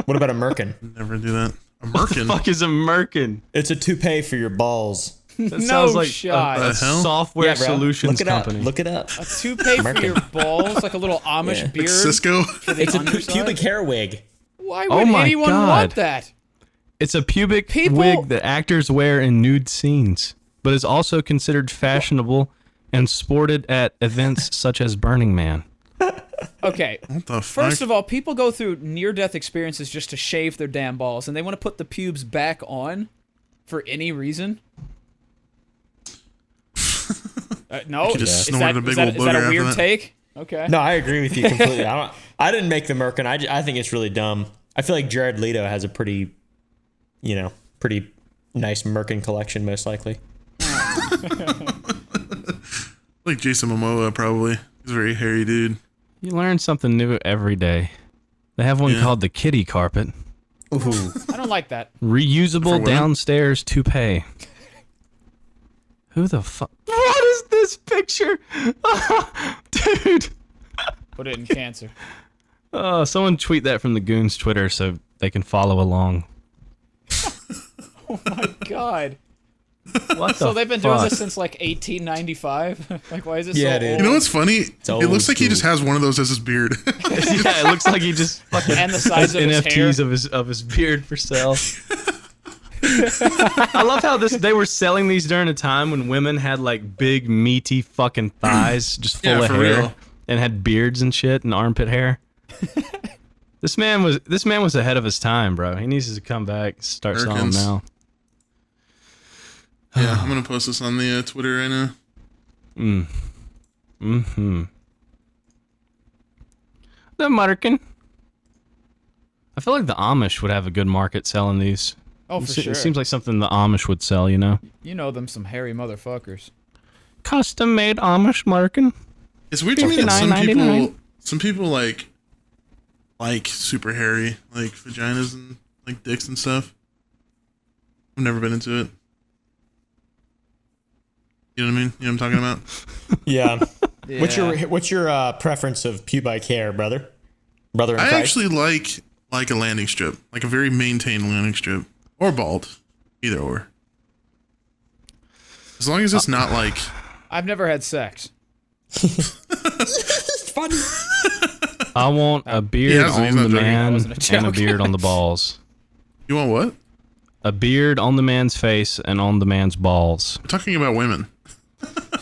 What about a merkin? never do that. A merkin. Fuck is a merkin? It's a toupee for your balls. That No sounds like shot. a The hell? software Yeah, bro. solutions Look it company. up. Look it up. A toupee for Merkin. your balls, like a little Amish Yeah. beard. Cisco. For the It's a underside? pubic hair wig. Why Oh would my anyone God. want that? It's a pubic People- wig that actors wear in nude scenes, but is also considered fashionable and sported at events such as Burning Man. Okay. What the First fuck? of all, people go through near-death experiences just to shave their damn balls, and they want to put the pubes back on for any reason. No, could just is snort that, a big is that, old is that booger a after weird that. take? Okay. No, I agree with you completely. I didn't make the merkin. I think it's really dumb. I feel like Jared Leto has a pretty nice merkin collection, most likely. Like Jason Momoa, probably. He's a very hairy dude. You learn something new every day. They have one Yeah. called the kitty carpet. Ooh. I don't like that. For Reusable women? downstairs toupee. Who the fuck? What is this picture? Dude. Put it in cancer. Oh, someone tweet that from the Goons Twitter so they can follow along. God. What So the they've been doing fuck? this since like 1895. Like, why is it Yeah, so dude. old? You know what's funny? It old looks like he school. just has one of those as his beard. Yeah, it looks like he just fucking And the size of his hair. NFTs of his beard for sale. I love how they were selling these during a time when women had like big meaty fucking thighs just full Yeah, of for hair real. and had beards and shit and armpit hair. This man was ahead of his time, bro. He needs to come back, start selling them Americans. now. Yeah, I'm gonna post this on the Twitter right now. The American. I feel like the Amish would have a good market selling these. Oh, for sure. It seems like something the Amish would sell, you know? You know them some hairy motherfuckers. Custom made Amish American. It's weird to me that $59.99. some people like super hairy, like vaginas and like dicks and stuff. I've never been into it. You know what I mean? You know what I'm talking about? Yeah. Yeah. What's your preference of pubic hair, brother? Brother in I Christ? actually like a landing strip, like a very maintained landing strip, or bald, either or. As long as it's not like I've never had sex. I want a beard he's on not the joking. That man wasn't a and a joke. beard on the balls. you want what? A beard on the man's face and on the man's balls. We're talking about women.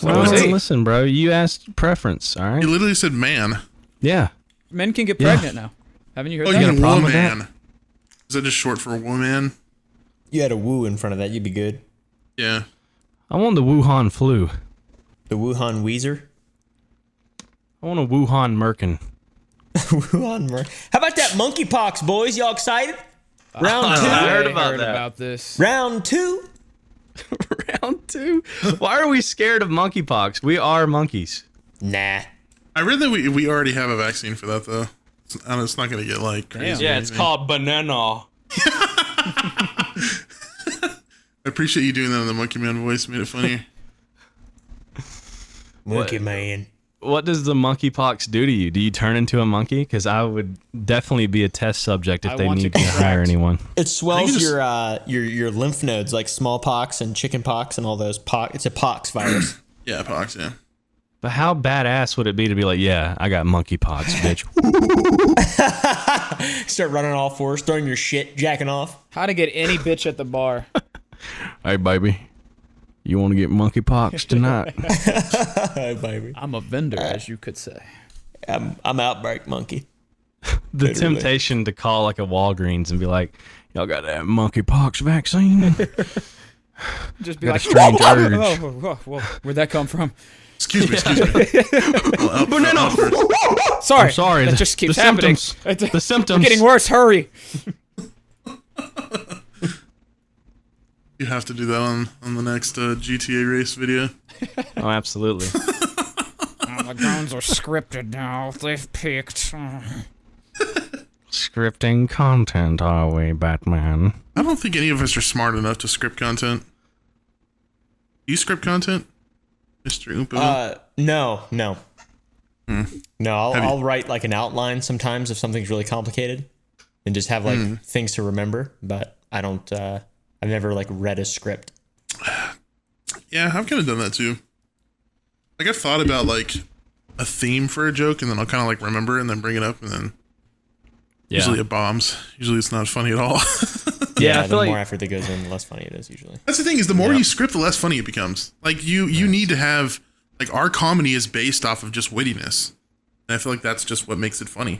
Well, was he? listen, bro. You asked preference, all He right? literally said man. Yeah. Men can get pregnant now. Haven't you heard Oh, that? got a you problem with woman. Is that just short for woman? You had a woo in front of that, you'd be good. Yeah. I want the Wuhan flu. The Wuhan Weezer. I want a Wuhan Merkin. Wuhan How about that monkeypox, boys? Y'all excited? Round two. I heard I about heard that. about this. Round two. Round 2? Why are we scared of monkeypox? We are monkeys. Nah. I read that we already have a vaccine for that though. It's not gonna get like crazy. Damn. or anything. called banana. I appreciate you doing that in the Monkey Man voice. Made it funnier. Monkey man. What does the monkeypox do to you? Do you turn into a monkey? Because I would definitely be a test subject if I they want to need to hire contract. anyone. It swells just- your lymph nodes like smallpox and chickenpox and all those pox. It's a pox virus. Yeah, pox. Yeah. But how badass would it be to be like, yeah, I got monkeypox, bitch. Start running all fours, throwing your shit, jacking off. How to get any bitch at the bar. Hey, baby, you want to get monkeypox tonight? Hey, baby. I'm a vendor, as you could say. I'm outbreak monkey. The Literally. temptation to call like a Walgreens and be like, y'all got that monkeypox vaccine? Just be Got a like, strange whoa, urge. whoa, whoa, whoa, whoa. Where'd that come from? Excuse me. Well, Banana. Sorry. I'm sorry. That just keeps the happening. Symptoms, the We're symptoms. getting worse. Hurry. You have to do that on the next GTA race video. Oh, absolutely. The guns are scripted now. They've picked. Scripting content, are we, Batman? I don't think any of us are smart enough to script content. Do you script content, Mr. Oompa? No. No, Have you- I'll write like an outline sometimes if something's really complicated and just have like things to remember, but I don't, I've never like read a script. Yeah, I've kind of done that too. Like I've thought about like a theme for a joke, and then I'll kind of like remember it and then bring it up, and then Yeah. usually it bombs. Usually it's not funny at all. Yeah, I the feel like more effort that goes in, the less funny it is usually. That's the thing is the more you script, the less funny it becomes. Like you need to have like our comedy is based off of just wittiness, and I feel like that's just what makes it funny.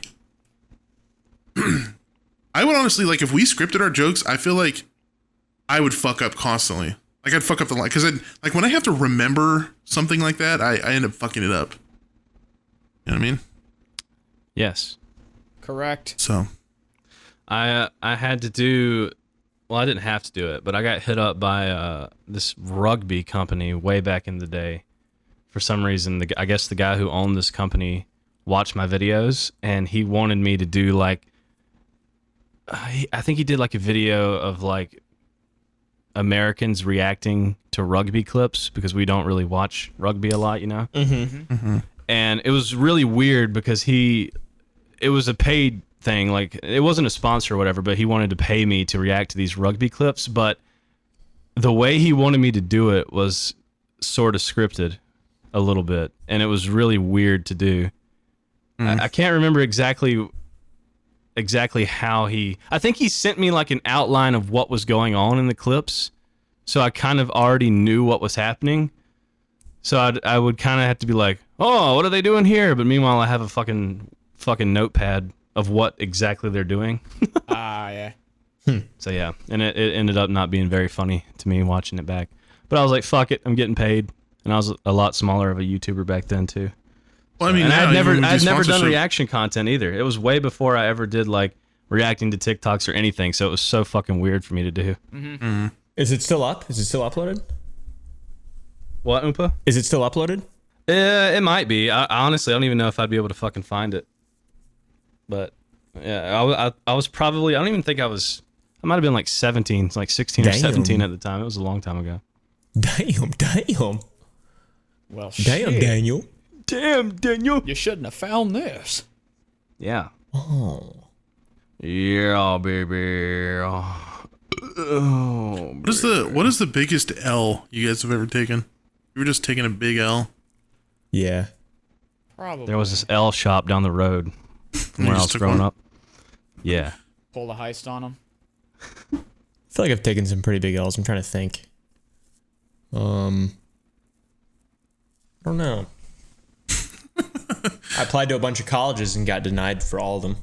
I would honestly like if we scripted our jokes. I feel like I would fuck up constantly. Like I'd fuck up the line because like when I have to remember something like that, I end up fucking it up. You know what I mean? yes. Correct. So I had to do. Well, I didn't have to do it, but I got hit up by this rugby company way back in the day. For some reason, I guess the guy who owned this company watched my videos, and he wanted me to do like. I think he did like a video of like Americans reacting to rugby clips because we don't really watch rugby a lot, you know. And it was really weird because it was a paid thing. Like it wasn't a sponsor or whatever, but he wanted to pay me to react to these rugby clips. But the way he wanted me to do it was sort of scripted a little bit, and it was really weird to do. I can't remember exactly how I think he sent me like an outline of what was going on in the clips, so I kind of already knew what was happening. So I would kind of have to be like, oh, what are they doing here? But meanwhile, I have a fucking notepad of what exactly they're doing. Yeah. So yeah, and it ended up not being very funny to me watching it back. But I was like, fuck it, I'm getting paid. And I was a lot smaller of a YouTuber back then too. Well, I mean, And now I'd never even with done sponsorship- reaction content either. It was way before I ever did like reacting to TikToks or anything. So it was so fucking weird for me to do. Is it still up? Is it still uploaded? What, Oompa? Is it still uploaded? It might be. I honestly don't even know if I'd be able to fucking find it. But yeah, I was probably, I don't even think I might have been like 17, like 16 or Damn. 17 at the time. It was a long time ago. Damn. Well, Damn, shit. Daniel. Damn, Daniel. You shouldn't have found this. Yeah. Oh. Yeah, baby. Oh, What is the biggest L you guys have ever taken? You were just taking a big L. Yeah. Probably. there was this L shop down the road from You where I just was took growing one? up. Yeah. Pull the heist on them. I feel like I've taken some pretty big L's. I'm trying to think. I don't know. I applied to a bunch of colleges and got denied for all of them.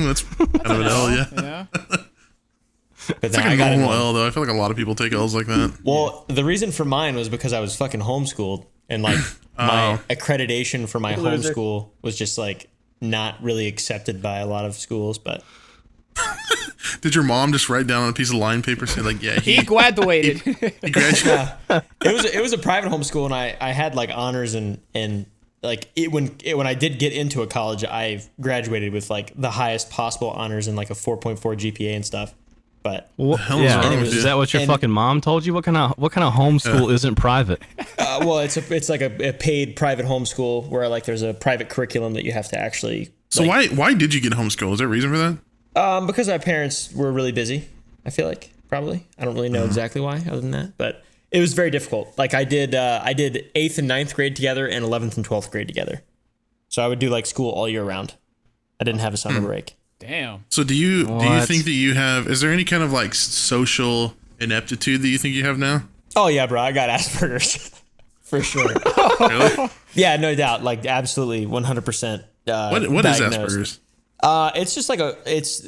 That's kind of an L, yeah. Yeah. But It's then like I a got normal in. L, though. I feel like a lot of people take L's like that. Well, the reason for mine was because I was fucking homeschooled, and like my accreditation for my homeschool was just like not really accepted by a lot of schools. But Did your mom just write down on a piece of line paper saying like, yeah, He graduated. he graduated? it was a private homeschool, and I had like honors and like when I did get into a college, I graduated with like the highest possible honors and like a 4.4 GPA and stuff. But hell is wrong with you? Is that what your and- fucking mom told you? What kind of homeschool isn't private? well, it's like a paid private homeschool where like there's a private curriculum that you have to actually. So why did you get homeschooled? Is there a reason for that? Because our parents were really busy. I feel like probably I don't really know exactly why other than that, but it was very difficult. Like I did 8th and 9th grade together and 11th and 12th grade together. So I would do like school all year round. I didn't have a summer break. Damn. So do you What? think that you have? Is there any kind of like social ineptitude that you think you have now? Oh yeah, bro, I got Asperger's for sure. Really? Yeah, no doubt. Like absolutely, 100%. What is diagnosed. Asperger's? It's just like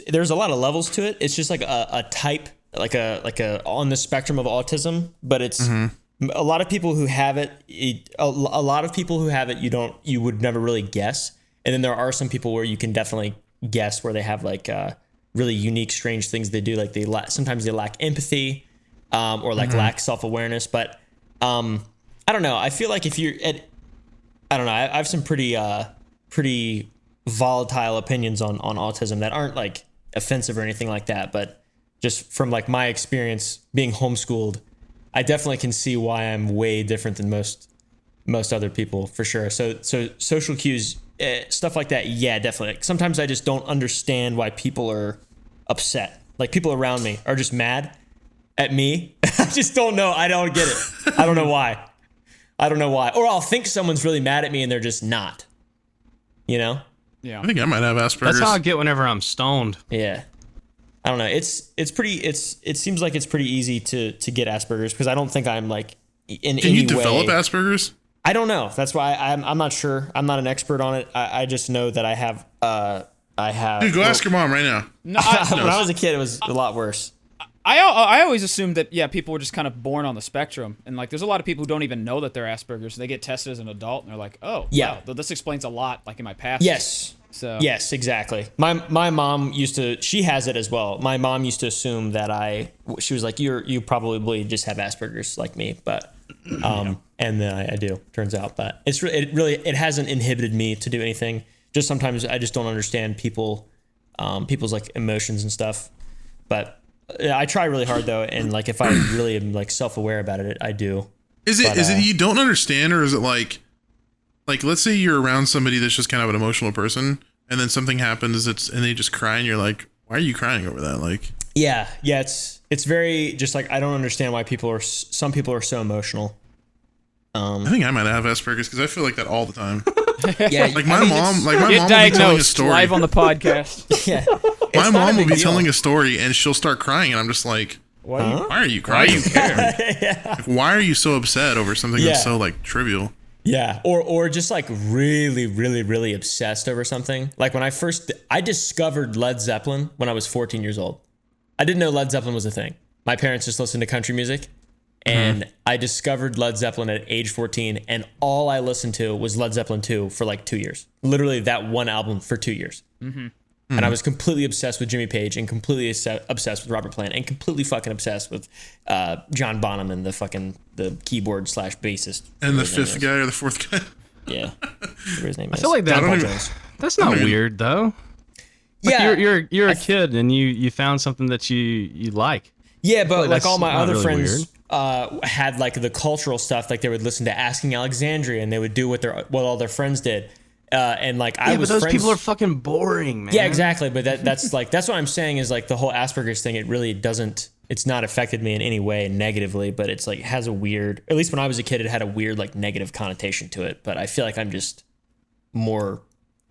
there's a lot of levels to it. It's just like a type, like a on the spectrum of autism, but it's a lot of people who have it. A lot of people who have it, you would never really guess. And then there are some people where you can definitely guess where they have like really unique, strange things they do. Like sometimes they lack empathy, or like lack self-awareness. But I don't know. I feel like if you're I don't know. I have some pretty volatile opinions on autism that aren't like offensive or anything like that, but just from like my experience being homeschooled, I definitely can see why I'm way different than most other people for sure. So social cues, stuff like that, yeah, definitely. Like, sometimes I just don't understand why people are upset. Like people around me are just mad at me. I just don't know. I don't get it. I don't know why. Or I'll think someone's really mad at me and they're just not. You know? Yeah. I think I might have Asperger's. That's how I get whenever I'm stoned. Yeah. I don't know. It seems like it's pretty easy to get Asperger's because I don't think I'm like in Can any you develop way. Asperger's? I don't know. That's why I'm not sure. I'm not an expert on it. I just know that I have Dude, go ask your mom right now. No, I, when I was a kid, it was a lot worse. I always assumed that, yeah, people were just kind of born on the spectrum. And, like, there's a lot of people who don't even know that they're Asperger's. They get tested as an adult, and they're like, oh, Yeah. wow, this explains a lot, like, in my past. Yes. So Yes, exactly. My mom she has it as well. My mom used to assume that she was like, you probably just have Asperger's like me, but and then I do, turns out. But it hasn't inhibited me to do anything. Just sometimes I just don't understand people's like emotions and stuff. But I try really hard though, and like if I really am like self-aware about it, I do. Is it you don't understand, or is it like let's say you're around somebody that's just kind of an emotional person, and then something happens and they just cry, and you're like, why are you crying over that? Like, Yeah, it's very just like I don't understand why some people are so emotional. I think I might have Asperger's because I feel like that all the time. Yeah, Like my mom will be telling a Diagnosed story. live on the podcast. yeah. My mom will be telling a story and she'll start crying, and I'm just like, Why? why are you crying? care? Like, why are you so upset over something Yeah. that's so like trivial? Yeah, or just like really, really, really obsessed over something. Like when I discovered Led Zeppelin when I was 14 years old. I didn't know Led Zeppelin was a thing. My parents just listened to country music, and I discovered Led Zeppelin at age 14, and all I listened to was Led Zeppelin 2 for like 2 years. Literally that one album for 2 years. And I was completely obsessed with Jimmy Page, and completely obsessed with Robert Plant, and completely fucking obsessed with John Bonham and the keyboard / bassist. And the Whatever his name fifth is. guy or the fourth guy? Yeah. Whatever his name is. I feel like John that. Paul Jones. That's not mean- weird though. Like Yeah. you're a kid and you found something that you like. Yeah, but like that's all my not other really friends had like the cultural stuff. Like they would listen to Asking Alexandria, and they would do what all their friends did. And like I Yeah, was but those friends. people are fucking boring, man. Yeah, exactly. But that's what I'm saying is like the whole Asperger's thing. It really doesn't. It's not affected me in any way negatively, but it's like has a weird. At least when I was a kid, it had a weird like negative connotation to it. But I feel like I'm just more.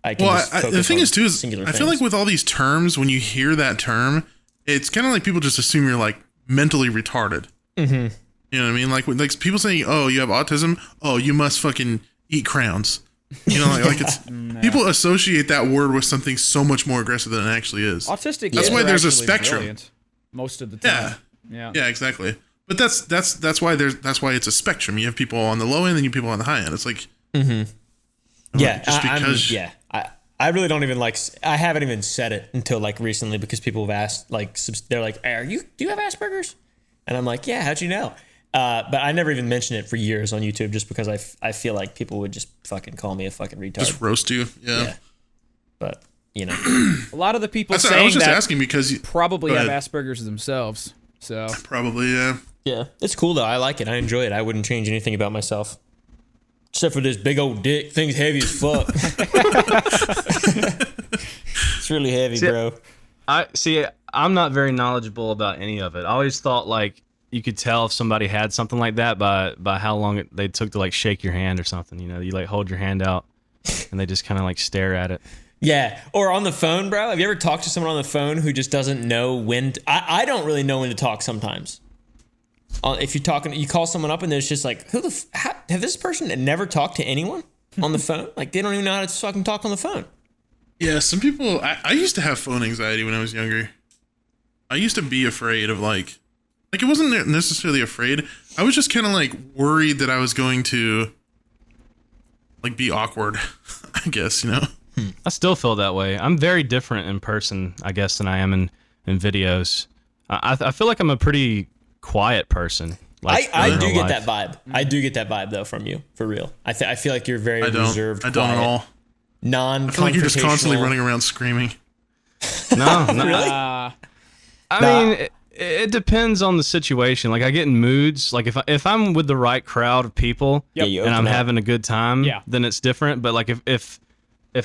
I can Well, just the focus thing on is too is singular I feel things. like with all these terms, when you hear that term, it's kind of like people just assume you're like mentally retarded. Mm-hmm. You know what I mean? Like people saying, "Oh, you have autism. Oh, you must fucking eat crowns." You know, like it's people associate that word with something so much more aggressive than it actually is. Autistic. That's kids why are there's a actually spectrum. brilliant most of the time. Yeah. Yeah, exactly. But that's why it's a spectrum. You have people on the low end and you have people on the high end. It's like Yeah, just because I really don't even like. I haven't even said it until like recently because people have asked. Like, they're like, do you have Asperger's?" And I'm like, "Yeah, how'd you know?" But I never even mentioned it for years on YouTube just because I feel like people would just fucking call me a fucking retard. just roast you. Yeah. But you know, A lot of the people I saying was just that asking because probably Go have ahead. Asperger's themselves. So Probably, yeah. yeah, it's cool though. I like it. I enjoy it. I wouldn't change anything about myself. Except for this big old dick. Thing's heavy as fuck. It's really heavy, bro. I'm not very knowledgeable about any of it. I always thought like you could tell if somebody had something like that by how long they took to like shake your hand or something. You know, you like hold your hand out and they just kind of like stare at it. Yeah, or on the phone, bro. Have you ever talked to someone on the phone who just doesn't know when? I don't really know when to talk sometimes. If you're talking, you call someone up and there's just like, have this person never talked to anyone on the phone? Like they don't even know how to fucking talk on the phone. Yeah, some people I used to have phone anxiety when I was younger. I used to be afraid of like it wasn't necessarily afraid. I was just kind of like worried that I was going to like be awkward, I guess, you know. I still feel that way. I'm very different in person, I guess, than I am in videos. I feel like I'm a pretty quiet person. Like, I in do real get life. that vibe. I do get that vibe though from you, for real. I feel like you're very reserved, I don't at quiet, all. non-confrontational. I feel like you're just constantly running around screaming. No, Really? I mean, it depends on the situation. Like I get in moods. Like if I'm with the right crowd of people Yep. you and I'm open up. having a good time, Yeah. then it's different. But like if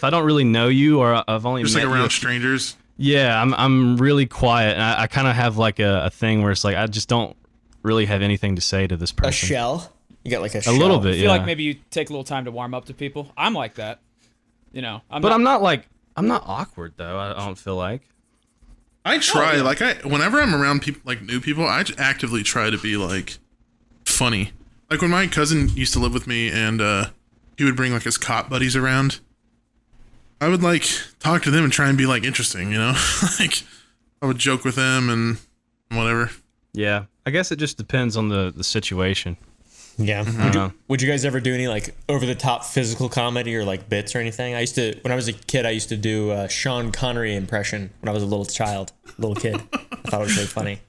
I don't really know you or I've only Just met like around you, strangers. yeah, I'm really quiet, and I kind of have like a thing where it's like I just don't really have anything to say to this A person. shell. You got like a A shell. little bit, I feel yeah. like maybe you take a little time to warm up to people. I'm like that. You know, I'm not awkward though. I don't feel like. I try whenever I'm around people like new people, I actively try to be like funny. Like when my cousin used to live with me and he would bring like his cop buddies around, I would like talk to them and try and be like interesting, you know? Like I would joke with them and whatever. Yeah, I guess it just depends on the situation. Yeah. I don't know. Would you guys ever do any like over the top physical comedy or like bits or anything? I used to, when I was a kid, I used to do a Sean Connery impression when I was a little kid. I thought it was really funny.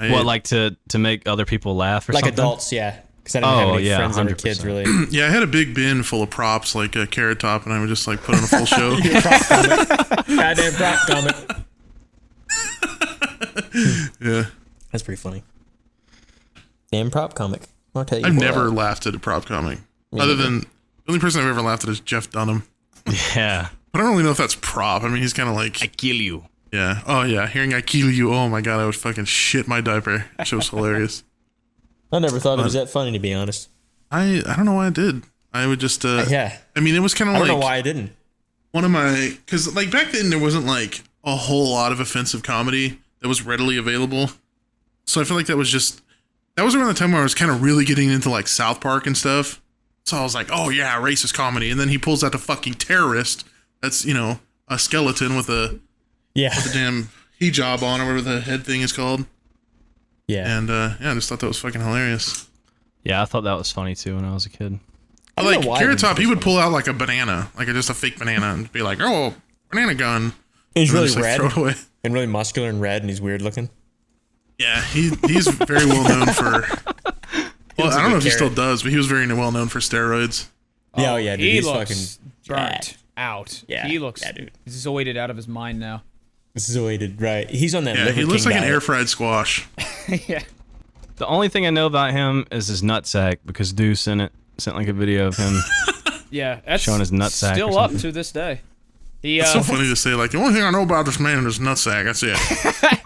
What, like to make other people laugh or Like something? adults, yeah. Because I didn't have any yeah, friends that were kids 100%. really. Yeah, I had a big bin full of props like a Carrot Top and I would just like put on a full show. Goddamn prop comic. Yeah. That's pretty funny. Damn prop comic. I'll tell you I've what. never laughed at a prop comic. Other than the only person I've ever laughed at is Jeff Dunham. Yeah. But I don't really know if that's prop. I mean, he's kind of like Kill you. Yeah. Oh yeah. Hearing I kill you. Oh my god, I would fucking shit my diaper. That shit was hilarious. I never thought it was that funny, to be honest. I don't know why I did. I would just Yeah. I mean, it was kind of I like don't know why I didn't. one of my, because like back then there wasn't like a whole lot of offensive comedy that was readily available. So I feel like that was around the time where I was kind of really getting into like South Park and stuff. So I was like, oh yeah, racist comedy. And then he pulls out the fucking terrorist. That's, you know, a skeleton with a damn hijab on or whatever the head thing is called. Yeah. And yeah, I just thought that was fucking hilarious. Yeah, I thought that was funny too when I was a kid. I don't like know why Carrot this Top, was he would funny. pull out like a banana, like just a fake banana, and be like, oh, banana gun. He's And then really just, like, red throw it away. and really muscular and red, and he's weird looking. Yeah, he's very well known for. Well, looks I like don't a know if he still carrot. does, but he was very well known for steroids. Yeah, oh yeah, dude. He He's looks fucking burnt jacked. out. Yeah, He looks yeah, dude. He's zoided out of his mind now. Zoided, right? He's on that. Yeah, Liver he looks King like an diet. air fried squash. Yeah. The only thing I know about him is his nutsack because Dooo sent like a video of him. Yeah, that's Showing his nutsack or still up something. to this day. He, It's so funny to say, like, the only thing I know about this man is his nutsack. That's it.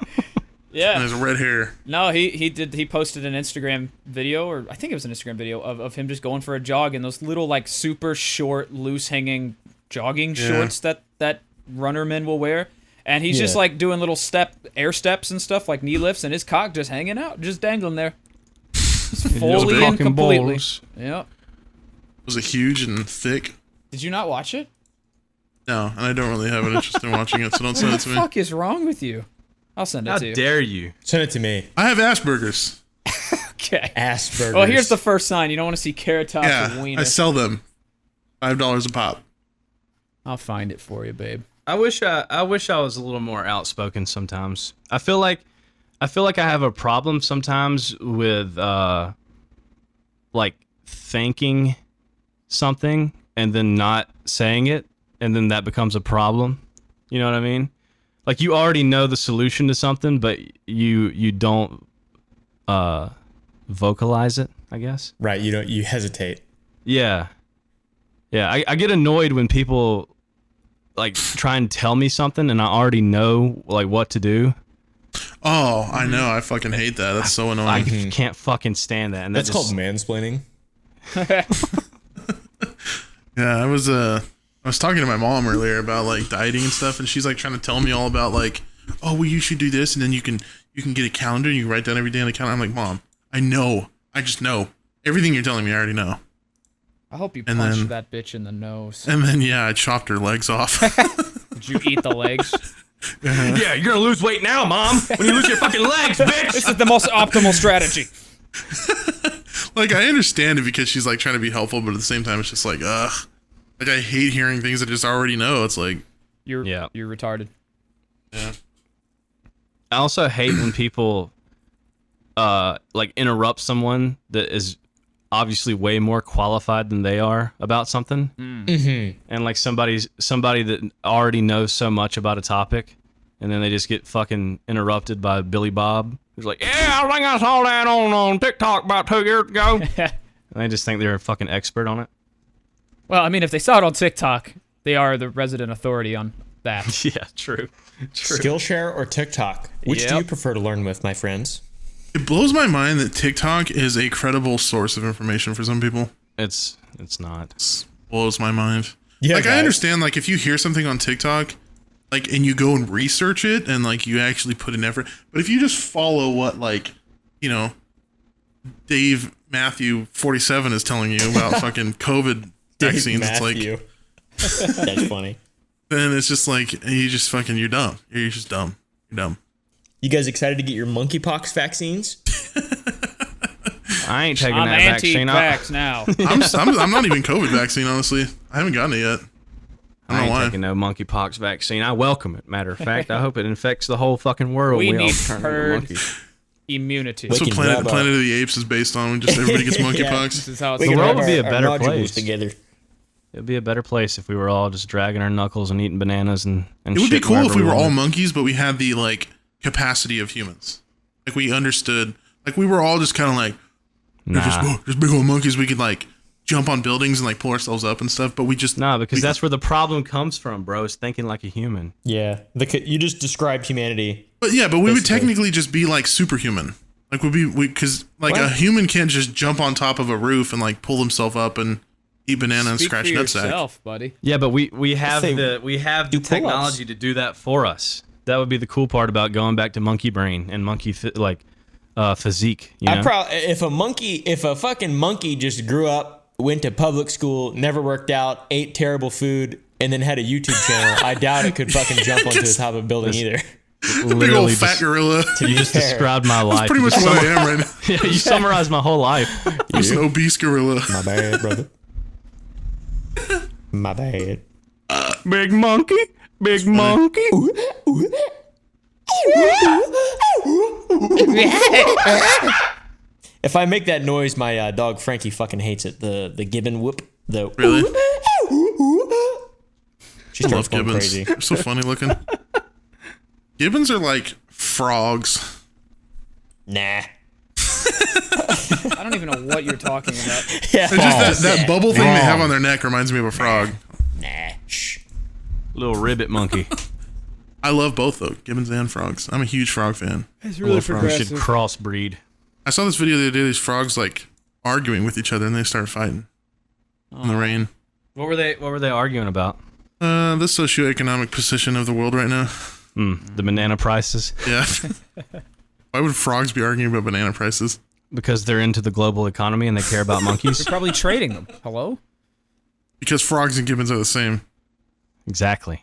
yeah. And his red hair. No, he posted an Instagram video, or I think it was an Instagram video of him just going for a jog in those little like super short, loose hanging jogging shorts that runner men will wear. And he's just Yeah. like doing little air steps and stuff, like knee lifts, and his cock just hanging out, just dangling there. Just fully in fucking completely. balls. Yep. Was it huge and thick? Did you not watch it? No, and I don't really have an interest in watching it, so don't send What it the to me. fuck is wrong with you? I'll send it How to you. dare you? Send it to me. I have Asperger's. Okay. Asperger's. Well, here's the first sign. You don't want to see Carrot Top or Yeah, Wiener. I sell them. $5 a pop. I'll find it for you, babe. I wish I was a little more outspoken sometimes. I feel like I have a problem sometimes with like thinking something and then not saying it, and then that becomes a problem. You know what I mean? Like you already know the solution to something, but you don't vocalize it, I guess. right. You hesitate. Yeah. I get annoyed when people like try and tell me something and I already know like what to do. Oh, I know. I fucking hate that. That's so annoying. I can't fucking stand that. And That's that called just, mansplaining. Yeah, I was talking to my mom earlier about like dieting and stuff, and she's like trying to tell me all about like, oh, well, you should do this, and then you can get a calendar and you write down every day on the calendar. I'm like, Mom, I know. I just know. Everything you're telling me, I already know. I hope you And punched then- that bitch in the nose. And then yeah, I chopped her legs off. Did you eat the legs? yeah, you're gonna lose weight now, Mom. When you lose your fucking legs, bitch. This is the most optimal strategy. Like I understand it because she's like trying to be helpful, but at the same time, it's just like, ugh. Like I hate hearing things that I just already know. It's like, You're Yeah. you're retarded. yeah. I also hate when people like interrupt someone that is obviously way more qualified than they are about something. Mm-hmm. And like somebody that already knows so much about a topic, and then they just get fucking interrupted by Billy Bob, who's like, yeah, I think I saw that on TikTok about 2 years ago. And they just think they're a fucking expert on it. Well, I mean, if they saw it on TikTok, they are the resident authority on that. Yeah, true. Skillshare or TikTok? Which do Yep. you prefer to learn with, my friends? It blows my mind that TikTok is a credible source of information for some people. It's not. It blows my mind. Yeah, like I guys. understand, like if you hear something on TikTok, like and you go and research it and like you actually put an effort, but if you just follow what like, you know, Dave Matthew 47 is telling you about fucking COVID vaccines, it's like Matthew. That's funny. then it's just like you just fucking you're dumb. You're just dumb. You're dumb. You guys excited to get your monkeypox vaccines? I ain't taking I'm that vaccine. anti-vax now. I'm not even COVID vaccine, honestly. I haven't gotten it yet. I I don't ain't know why. taking no monkeypox vaccine. I welcome it. Matter of fact, I hope it infects the whole fucking world. We all need turn into herd monkeys. Immunity. That's what We can grab Planet of the Apes is based on. Just everybody gets Yeah. monkeypox. This is how it's We The can world have would be a our better nodules place. together. It'd be a better place if we were all just dragging our knuckles and eating bananas and It would be shit cool if wherever we were all wanted. monkeys, but we had the like capacity of humans. Like we understood. Like we were all just kind of like Nah. just big old monkeys. We could like jump on buildings and like pull ourselves up and stuff, but we just No, because that's where the problem comes from, bro. Is thinking like a human. Yeah, you just described humanity. But we would basically. technically just be like superhuman. Like because like a human can't just jump on top of a roof and like pull himself up and eat banana and Speak scratch for nutsack. yourself, buddy. Yeah, but we have Say, the do technology to do that for us. That would be the cool part about going back to monkey brain and monkey physique. You know? If a fucking monkey just grew up, went to public school, never worked out, ate terrible food, and then had a YouTube channel, I doubt it could fucking jump onto the top of a building either. Big old fat gorilla. You just described my life. That's pretty much what I am right now. Yeah, you summarized my whole life. I'm just an obese gorilla. My bad, brother. My bad. Big monkey. Big monkey. If I make that noise, my dog Frankie fucking hates it. The gibbon whoop. Really? She I starts love going gibbons. crazy. They're so funny looking. Gibbons are like frogs. Nah. I don't even know what you're talking about. Yeah. It's just that bubble thing they have on their neck reminds me of a frog. Nah. Shh. Little ribbit monkey. I love both though, gibbons and frogs. I'm a huge frog fan. It's We should crossbreed. I saw this video the other day. These frogs like arguing with each other, and they start fighting in the rain. What were they arguing about? The socioeconomic position of the world right now. The banana prices. Yeah. Why would frogs be arguing about banana prices? Because they're into the global economy and they care about monkeys. You're probably trading them. Hello? Because frogs and gibbons are the same. Exactly.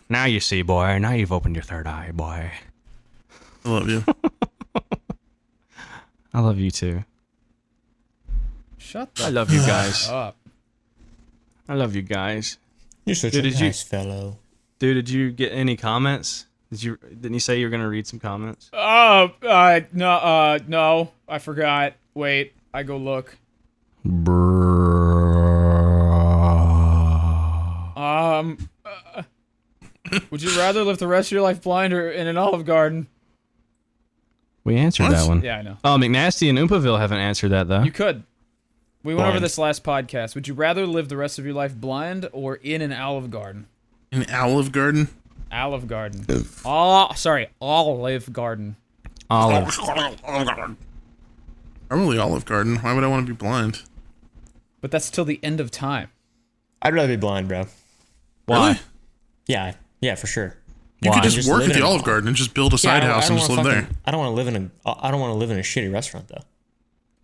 Now you see, boy. Now you've opened your third eye, boy. I love you. I love you too. Shut the I love you guys. up. I love you guys. You're such Dude, a did you- nice fellow. Dude, did you get any comments? Didn't you say you were gonna read some comments? No, I forgot. Wait, I go look. Would you rather live the rest of your life blind or in an Olive Garden? We answered What? that one. Yeah, I know. Oh, McNasty and Oompaville haven't answered that though. You could. We went over Blind. this last podcast. Would you rather live the rest of your life blind or in an Olive Garden? An Olive Garden? Olive Garden. Olive Garden. Olive. Probably Olive Garden. Why would I want to be blind? But that's till the end of time. I'd rather be blind, bro. Why? Really? Yeah, for sure. You Why? could just Just work live at in the a- Olive Garden and just build a side house and just live there. I don't want to live in a shitty restaurant though.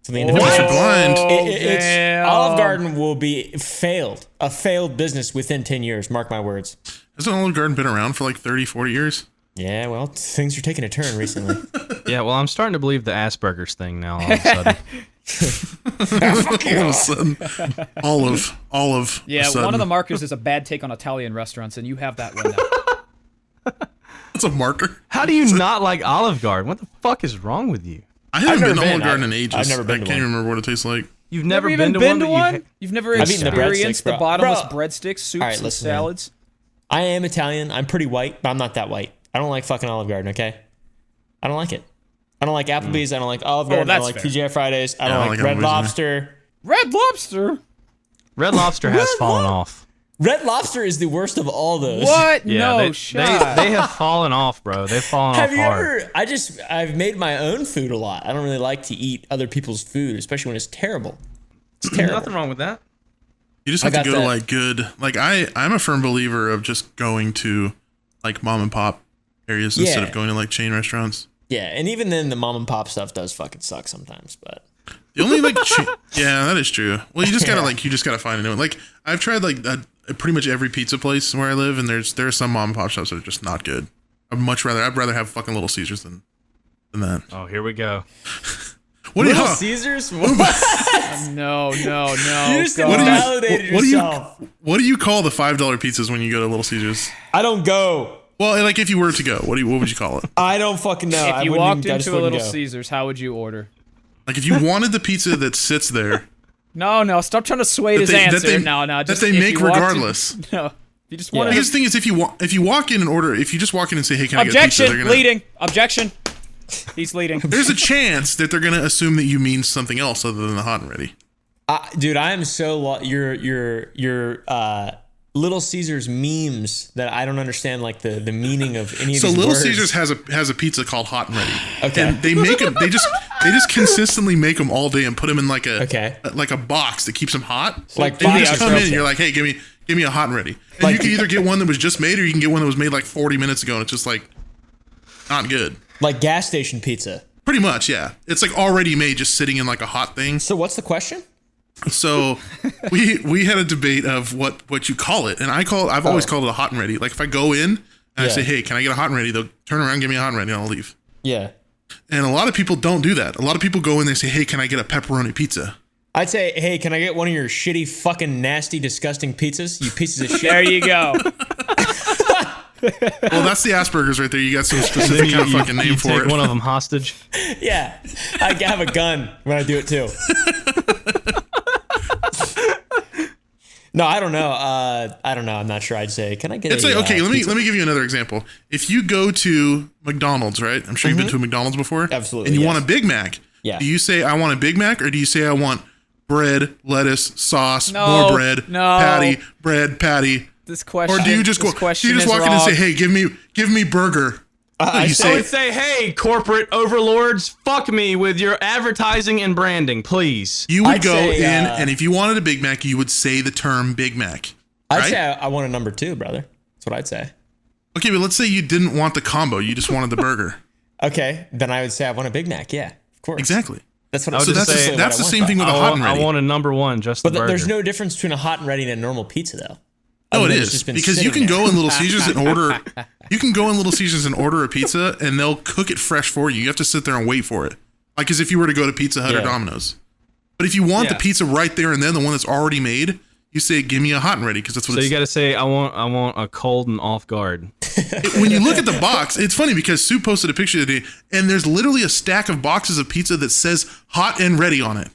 To the end If of you're it. blind, Damn. Olive Garden will be a failed business within 10 years. Mark my words. hasn't Olive Garden been around for like 30, 40 years? Yeah, well, things are taking a turn recently. Yeah, well, I'm starting to believe the Asperger's thing now. All of a sudden. All of a sudden. Olive. Yeah, sudden. one of the markers is a bad take on Italian restaurants, and you have that one now. That's a marker. How do you not like Olive Garden? What the fuck is wrong with you? I haven't never been to Olive been. Garden in ages. I've never been I to can't one. even remember what it tastes like. You've never even been to one? But You've never I've eaten the experienced the breadsticks, bro. bottomless Bro. breadsticks, soups, All right, and listen, man. salads? I am Italian. I'm pretty white, but I'm not that white. I don't like fucking Olive Garden, okay? I don't like it. I don't like Applebee's. I don't like Olive Garden. I that's don't like fair. TGI Fridays. I Yeah, don't I like don't like Red Applebee's either. Lobster. Red Lobster? Red Lobster has fallen off. Red Lobster is the worst of all those. What? Yeah, no they shot. have fallen off, bro. They've fallen Have off you hard. ever? I've made my own food a lot. I don't really like to eat other people's food, especially when it's terrible. It's terrible. Nothing wrong with that. You just I have to got go to that. like good. Like I'm a firm believer of just going to like mom and pop areas instead Yeah. of going to like chain restaurants. Yeah, and even then, the mom and pop stuff does fucking suck sometimes. But The only like yeah, that is true. Well, you just gotta find a new one. Like I've tried like pretty much every pizza place where I live, and there are some mom and pop shops that are just not good. I'd rather have fucking Little Caesars than that. Oh, here we go. What do you? Little huh? Caesars, No. you just God. invalidated what do you- yourself. What do you call the $5 pizzas when you go to Little Caesars? I don't go. Well, like if you were to go, what would you call it? I don't fucking know. If I you wouldn't walked even, I just into a wouldn't Little go. Caesars, how would you order? Like if you wanted the pizza that sits there No, stop trying to sway his that answer. they- No, that just they if make you walked in- regardless. No, you just Yeah. wanted. Because the thing is, if you walk in and order, if you just walk in and say, "Hey, can I get pizza?" Objection, leading. Objection. He's leading. There's a chance that they're gonna assume that you mean something else other than the hot and ready. Dude, I am so your Little Caesars memes that I don't understand like the meaning of any of these Little words. Caesars has a pizza called Hot and Ready. Okay. And they make them. They just consistently make them all day and put them in like a Okay. like a box that keeps them hot. Like and you just box come in roasted. and you're like, hey, give me a Hot and Ready. And Like- you can either get one that was just made or you can get one that was made like 40 minutes ago and it's just like not good. Like gas station pizza. Pretty much, yeah. It's like already made, just sitting in like a hot thing. So what's the question? So we had a debate of what you call it, and I've always called it a Hot and Ready. Like if I go in and I say, hey, can I get a Hot and Ready? They'll turn around, give me a Hot and Ready, and I'll leave. Yeah. And a lot of people don't do that. A lot of people go in, they say, hey, can I get a pepperoni pizza? I'd say, hey, can I get one of your shitty, fucking, nasty, disgusting pizzas? You pieces of shit. There you go. Well, that's the Asperger's right there. You got some specific kind of fucking name for take it. one of them hostage. Yeah. I have a gun when I do it too. No, I don't know. I'm not sure. I'd say, can I get It's like, okay, let me give you another example. If you go to McDonald's, right? I'm sure you've been to a McDonald's before. Absolutely, And you yes. want a Big Mac. Yeah. Do you say I want a Big Mac, or do you say I want bread, lettuce, sauce, No, more bread, no. patty, bread, patty? This question. Or do you just this go? Do question you just is walk in and say, wrong. "Hey, give me burger"? You I say, would say, hey, corporate overlords, fuck me with your advertising and branding, please. you would I'd go say, in, and if you wanted a Big Mac, you would say the term Big Mac. I'd right? say I want a number 2, brother. That's what I'd say. Okay, but let's say you didn't want the combo; you just wanted the burger. Okay, then I would say I want a Big Mac. Yeah, of course. Exactly. That's what I I would would just say. say- That's the same thing with a I Hot want, and I Ready. want a number one, just But the burger. there's no difference between a Hot and Ready and a normal pizza, though. No, Other it than it's is just been because you sitting can there. go in Little Caesars and order. You can go in Little Caesars and order a pizza, and they'll cook it fresh for you. You have to sit there and wait for it, like as if you were to go to Pizza Hut or Yeah. Domino's. But if you want the Yeah. pizza right there and then, the one that's already made, you say, "Give me a Hot and Ready," because that's what So it's. you got to say, I want a cold and off guard. When you look at the box, it's funny because Sue posted a picture today, and there's literally a stack of boxes of pizza that says "Hot and Ready" on it.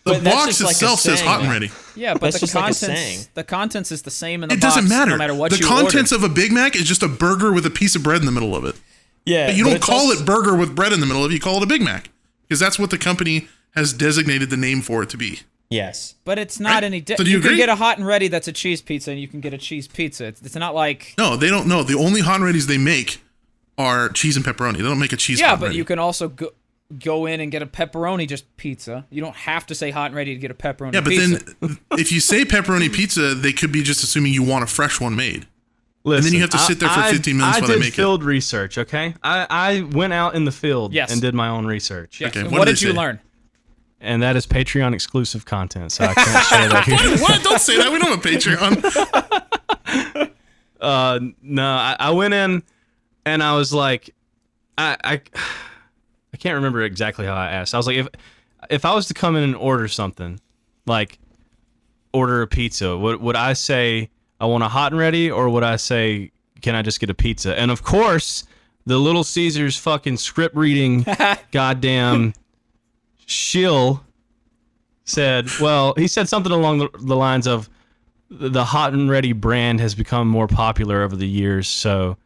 The But that's box just like a itself says saying, "Hot and though. Ready." Yeah, but That's the just like a saying. contents, the contents is the same in the It box. doesn't matter. No matter what the you contents order. of a Big Mac is just a burger with a piece of bread in the middle of it. Yeah, You but don't it's call also- it burger with bread in the middle of it. You call it a Big Mac because that's what the company has designated the name for it to be. Yes. But it's not Right? any So different. do you You can agree? get a hot and ready that's a cheese pizza, and you can get a cheese pizza. It's not like No, they don't know. The only hot and readies they make are cheese and pepperoni. They don't make a cheese. hot yeah, and but ready. you can also go in and get a pepperoni just pizza. You don't have to say hot and ready to get a pepperoni. Yeah, but pizza. then if you say pepperoni pizza, they could be just assuming you want a fresh one made. Listen, then you have to sit there for 15 minutes I while they did make it. field research, okay? I went out in the field Yes. and did my own research. Yes. Okay, And what what did did they you say? learn? And that is Patreon exclusive content, so I can't share that here. What? Don't say that. We don't have a Patreon. No, I went in and I was like, I can't remember exactly how I asked. I was like, if I was to come in and order something, like order a pizza, would I say I want a hot and ready, or would I say, can I just get a pizza? And of course, the Little Caesars fucking script reading goddamn shill said, well, he said something along the lines of, the hot and ready brand has become more popular over the years, so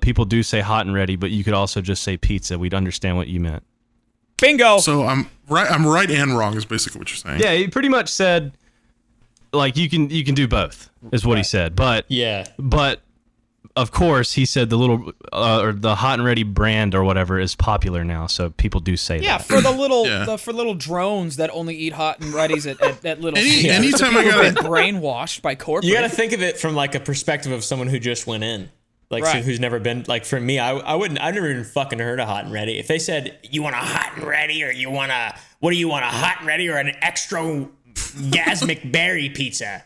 people do say hot and ready, but you could also just say pizza. We'd understand what you meant. Bingo. So I'm right and wrong is basically what you're saying. Yeah, he pretty much said, like, you can do both, is what he said. But Yeah. of course, he said the little or the hot and ready brand or whatever is popular now, so people do say Yeah, that. for the little Yeah. for little drones that only eat hot and readies at little. Anytime I people gotta- have been brainwashed by corporate. You got to think of it from like a perspective of someone who just went in. Like Right. who's never been, like for me, I've never even fucking heard of hot and ready. If they said, you want a hot and ready, or what do you want, a hot and ready or an extra gasmic berry pizza?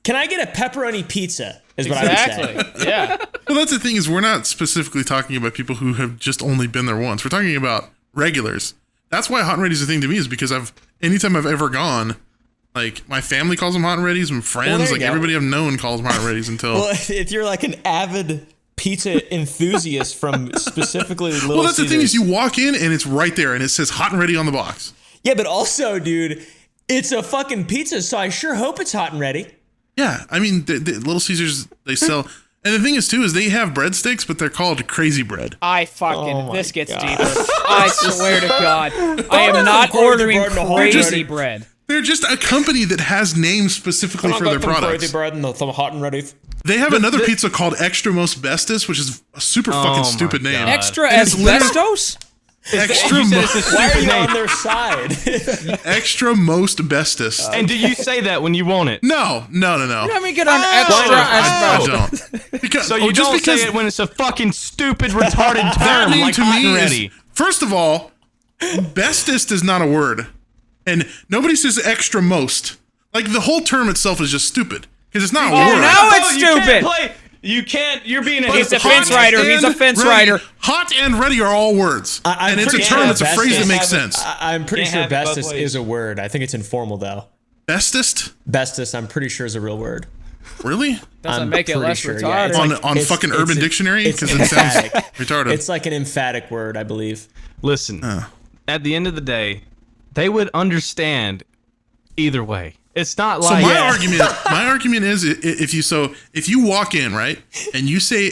Can I get a pepperoni pizza? Is what I would say. Exactly. Yeah. Well, that's the thing is we're not specifically talking about people who have just only been there once. We're talking about regulars. That's why hot and ready is a thing to me, is because anytime I've ever gone, like my family calls them hot and readies, and friends, there you like go. everybody I've known calls them hot and readies until. Well, if you're like an avid pizza enthusiast from specifically Little Well, that's the thing is Caesars- you walk in and it's right there and it says hot and ready on the box. Yeah, but also, dude, it's a fucking pizza, so I sure hope it's hot and ready. Yeah, I mean, the Little Caesars, they sell. And the thing is, too, is they have breadsticks, but they're called crazy bread. I fucking Oh my this gets God. deeper. I swear to God, I am not part of the ordering burden of crazy already- bread. They're just a company that has names specifically for their products. bread and the hot and ready. They have another pizza called Extra Most Bestus, which is a super fucking stupid my name. God. Extra And it's literally- asbestos? Extra, You said it's a mo- Why are stupid you name. on their side? extra Most Bestus. And do you say that when you want it? No. Let me get on I extra asbestos. don't. Because, So you just don't because say it when it's a fucking stupid, retarded that term name like to hot me and is, ready. first of all, bestest is not a word. And nobody says extra most. Like, the whole term itself is just stupid. Because it's not a Oh, word. now it's You can't stupid. play. You can't. You're being an He's a hypocrite. fence rider. He's a and fence ready. rider. Hot and ready are all words. I'm and it's a pretty term, sure it's a phrase that bestest- makes sense. I'm pretty Can't sure have it both bestest ways. is a word. I think it's informal though. Bestest? Bestest, I'm pretty sure is a real word. Really? Doesn't I'm make it pretty less sure, retarded. yeah. It's On, like- on it's- fucking it's Urban a- Dictionary? it's Because it sounds emphatic. retarded. It's like an emphatic word, I believe. Listen, at the end of the day, they would understand either way. It's not So like my argument is if you walk in, right, and you say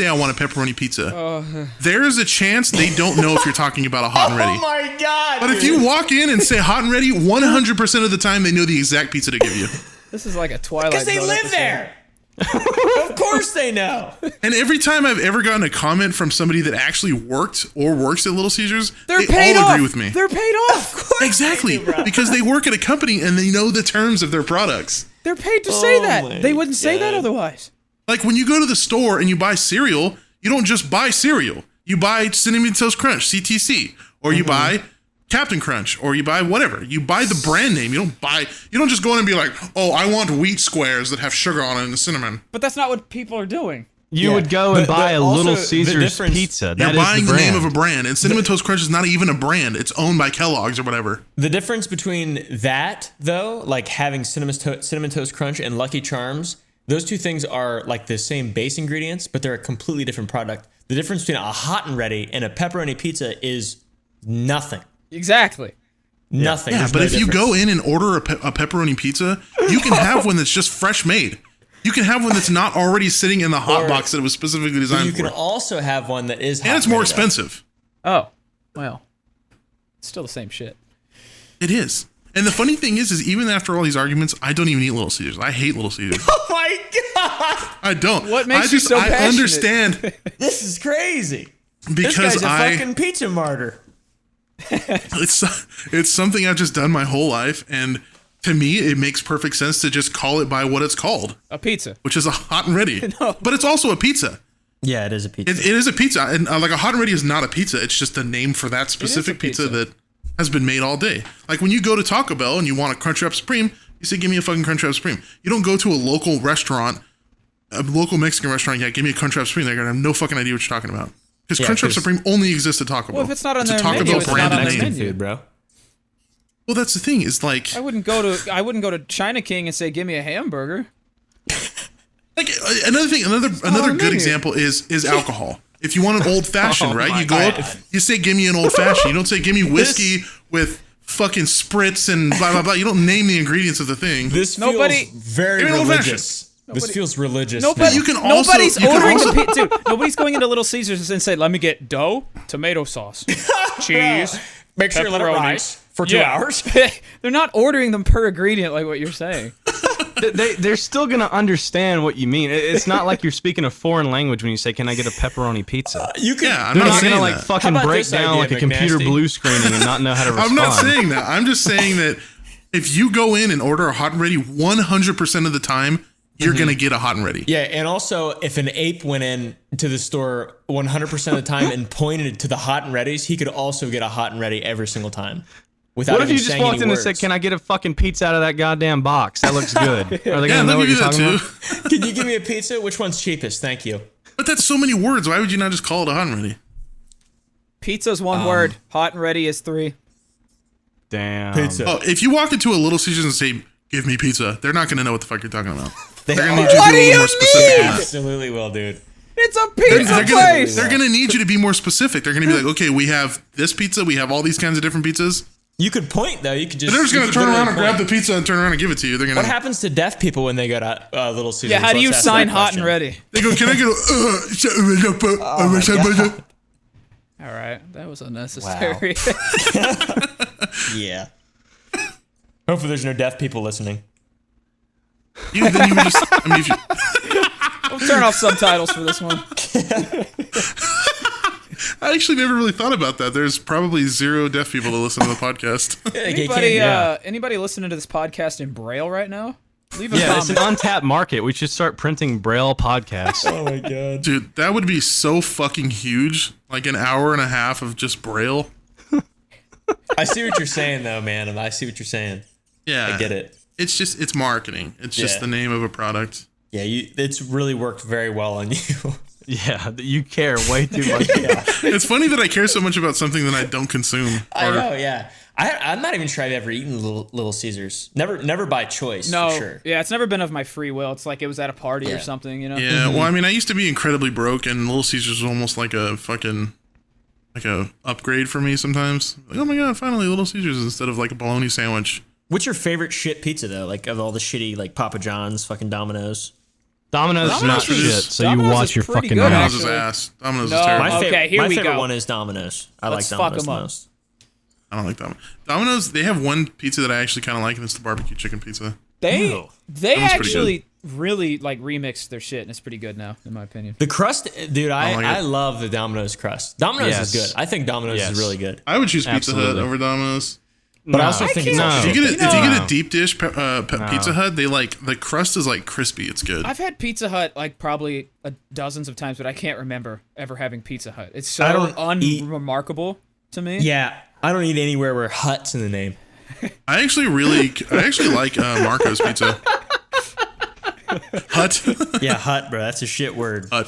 I want a pepperoni pizza, there is a chance they don't know if you're talking about a hot and ready. Oh my god! But if you walk in and say hot and ready, 100% of the time they know the exact pizza to give you. This is like a Twilight because they Zone live episode. there. Of course they know. And every time I've ever gotten a comment from somebody that actually worked or works at Little Caesars, They're they paid all off. agree with me. They're paid off. Exactly, because they work at a company and they know the terms of their products. They're paid to say Oh that. my They wouldn't say that God. otherwise. Like when you go to the store and you buy cereal, you don't just buy cereal. You buy Cinnamon Toast Crunch, CTC, or you buy Captain Crunch, or you buy whatever. You buy the brand name. You don't just go in and be like, oh, I want wheat squares that have sugar on it and cinnamon. But that's not what people are doing. you Yeah. would go and But buy a also Little the Caesars difference- pizza. You're That is buying the name brand. of a brand, and Cinnamon Toast Crunch is not even a brand. It's owned by Kellogg's or whatever. The difference between that, though, like having Cinnamon Toast Crunch and Lucky Charms, those two things are like the same base ingredients, but they're a completely different product. The difference between a hot and ready and a pepperoni pizza is nothing. Exactly. Nothing. Yeah, There's but no if you difference. go in and order a pepperoni pizza, you can have one that's just fresh made. You can have one that's not already sitting in the hot Or- box that it was specifically you designed can for. also have one that is hot And it's more ready, though. expensive. Oh, well, it's still the same shit. It is. And the funny thing is even after all these arguments, I don't even eat Little Caesars. I hate Little Caesars. Oh my god! I don't. What makes I you so passionate? understand This is crazy. This because guy's a fucking pizza martyr. it's something I've just done my whole life, and to me, it makes perfect sense to just call it by what it's called, A pizza. which is a hot and ready. No. But it's also a pizza. Yeah, it is a pizza. It is a pizza, and like a hot and ready is not a pizza. It's just a name for that specific pizza pizza. that has been made all day. Like when you go to Taco Bell and you want a Crunchwrap Supreme, you say, "Give me a fucking Crunchwrap Supreme." You don't go to a local restaurant, a local Mexican restaurant. Yeah, give me a Crunchwrap Supreme. They're gonna have no fucking idea what you're talking about because Yeah, Crunchwrap 'cause- Supreme only exists at Taco Bell. Well, if it's not on a their Taco menu, Bell it's not branded on their name. menu. food, bro. Well, that's the thing. Is like I wouldn't go to China King and say, "Give me a hamburger." Like another thing, another menu. good example is alcohol. If you want an old fashioned, Oh right? my You go up, you say, "Give me an old fashioned." You don't say, "Give me whiskey with fucking spritz and blah blah blah." You don't name the ingredients of the thing. This Nobody- feels very Give me an old religious. This feels religious. Nobody, now. you can also- nobody's you can ordering also- the pizza. Nobody's going into Little Caesars and say, "Let me get dough, tomato sauce, cheese." Make sure you let it pepperoni. rise for 2 hours. They're not ordering them per ingredient like what you're saying. They're still gonna understand what you mean. It's not like you're speaking a foreign language when you say, "Can I get a pepperoni pizza?" You could. Yeah, I'm They're not not saying gonna like that. fucking How about break this down idea, like a computer McNasty? blue screening and not know how to respond. I'm not saying that. I'm just saying that if you go in and order a hot and ready, 100% of the time, you're gonna get a hot and ready. Yeah, and also if an ape went in to the store 100% of the time and pointed to the hot and readies, he could also get a hot and ready every single time. Without What if even you just saying walked any in and words. said, "Can I get a fucking pizza out of that goddamn box? That looks good." Are they Yeah, gonna know they'll what give you you're that talking too. about? Can you give me a pizza? Which one's cheapest? Thank you. But that's so many words. Why would you not just call it a hot and ready? Pizza's one word. Hot and ready is 3. Damn. Pizza. Oh, if you walk into a Little Caesars and say, "Give me pizza," they're not gonna know what the fuck you're talking about. They They're are- gonna need you to What be a do little you more specific. mean? than that. Absolutely will, dude. It's a pizza place. They're gonna need you to be more specific. They're gonna be like, "Okay, we have this pizza. We have all these kinds of different pizzas." You could point though. You could just. They're just you gonna could turn around and literally grab the point. pizza and turn around and give it to you. They're What gonna. happens to deaf people when they go to Little Caesars? Yeah, how do you Let's ask sign that hot and question. ready? They go, "Can I get a?" All right, that was unnecessary. Yeah. Hopefully, there's no deaf people listening. Then you would just. I mean, if you, We'll turn off subtitles for this one. I actually never really thought about that. There's probably 0 deaf people that listen to the podcast. Anybody listening to this podcast in Braille right now? Leave a Yeah, it's comment. an untapped market. We should start printing Braille podcasts. Oh my god. Dude, that would be so fucking huge. Like an hour and a half of just Braille. I see what you're saying, though, man. I see what you're saying. Yeah. I get it. It's marketing. It's just Yeah. the name of a product. Yeah, it's really worked very well on you. Yeah, you care way too much. It's funny that I care so much about something that I don't consume. I know, yeah. I'm not even sure I've ever eaten Little Caesars. Never by choice, No, for sure. yeah, it's never been of my free will. It's like it was at a party or something, you know? Yeah, well, I mean, I used to be incredibly broke, and Little Caesars was almost like a fucking, like a upgrade for me sometimes. Like, oh my god, finally Little Caesars instead of like a bologna sandwich. What's your favorite shit pizza, though? Like, of all the shitty, like, Papa John's, fucking Domino's? Domino's is not is- shit, so Domino's you is watch your pretty fucking good, mouth. Domino's is actually. ass. Domino's No, is terrible. Okay, here my we favorite go. one is Domino's. I Let's like fuck Domino's 'em up. most. I don't like Domino's. Domino's, they have one pizza that I actually kind of like, and it's the barbecue chicken pizza. They Ew. they That one's pretty actually really like remixed their shit, and it's pretty good now, in my opinion. The crust, dude, like I it. love the Domino's crust. Domino's Yes. is good. I think Domino's Yes. is really good. I would choose Pizza Hut Absolutely. over Domino's. But I also think it's No. all If you shit. get a, if you get a deep dish Pizza Hut, they like the crust is like crispy. It's good. I've had Pizza Hut like probably dozens of times, but I can't remember ever having Pizza Hut. It's I so don't eat- unremarkable to me. Yeah, I don't eat anywhere where Hut's in the name. I actually like Marco's Pizza. Hut. Yeah, Hut, bro. That's a shit word. Hut.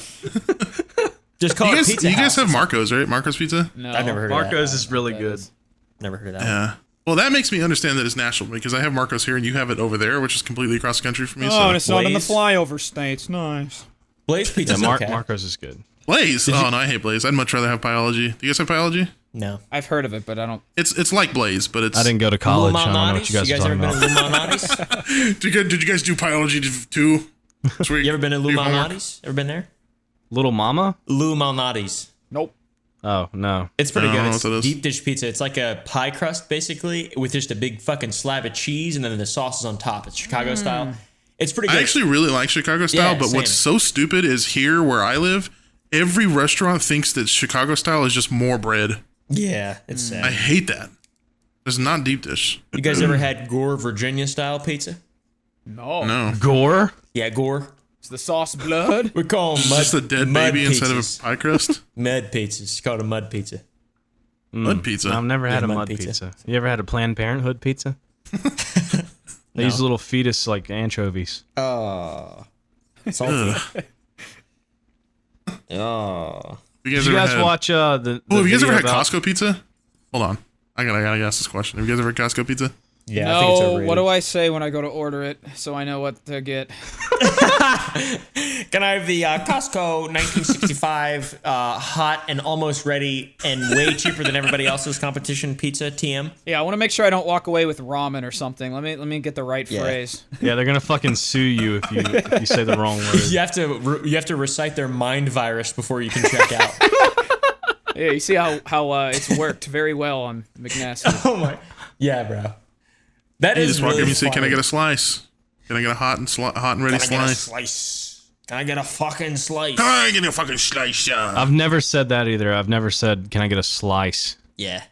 Just call You it guys, Pizza you guys House. have Marco's, right? Marco's Pizza. No, I've never heard Marco's of is really That good. is- that. Never heard of that. Yeah. Well, that makes me understand that it's national because I have Marco's here and you have it over there, which is completely across the country from me. Oh, and it's so not in the Blaze. flyover states. Nice. Blaze Yeah, Pizza's okay. Marco's is good. Blaze. Oh no, I hate Blaze. I'd much rather have biology. Do you guys have biology? No. I've heard of it, but I don't. It's like Blaze, but it's. I didn't go to college. Lil I don't know what Malnati's? you guys are ever talking been about. to Lil Malnati's? Did you guys do biology too? That's where You ever been to Lou do your homework? Malnati's? Ever been there? Little Mama? Lou Malnati's. Nope. Oh, no. It's pretty I don't good. know It's what that is. deep dish pizza. It's like a pie crust, basically, with just a big fucking slab of cheese, and then the sauce is on top. It's Chicago style. It's pretty good. I actually really like Chicago style, Yeah, but what's same. so stupid is here where I live, every restaurant thinks that Chicago style is just more bread. Yeah, it's sad. I hate that. It's not deep dish. You guys ever had Gore Virginia style pizza? No. No. Gore? Yeah, Gore. Is the sauce blood? We call them It's mud, just a dead mud baby instead of pizzas. a pie crust. Mud pizzas. It's called a mud pizza. Mud pizza. I've never had a mud mud pizza. pizza. You ever had a Planned Parenthood pizza? They use little fetus like anchovies. Oh. Salty. Oh. You Did you guys had, watch the Oh, have you guys ever video had about- Costco pizza? Hold on. I gotta ask this question. Have you guys ever had Costco pizza? Yeah, I think it's No. overrated. What do I say when I go to order it so I know what to get? Can I have the Costco 1965 hot and almost ready and way cheaper than everybody else's competition pizza TM? Yeah, I want to make sure I don't walk away with ramen or something. Let me get the right phrase. Yeah, they're gonna fucking sue you if you say the wrong word. You have to recite their mind virus before you can check out. Yeah, you see how it's worked very well on McNasty. Oh my. Yeah, bro. That You is just walk really in and say, "Can I funny. get a slice? Can I get a hot and ready Can I get a slice? slice? Can I get a fucking slice? Can I get a fucking slice?" I've never said that either. I've never said, "Can I get a slice?" Yeah.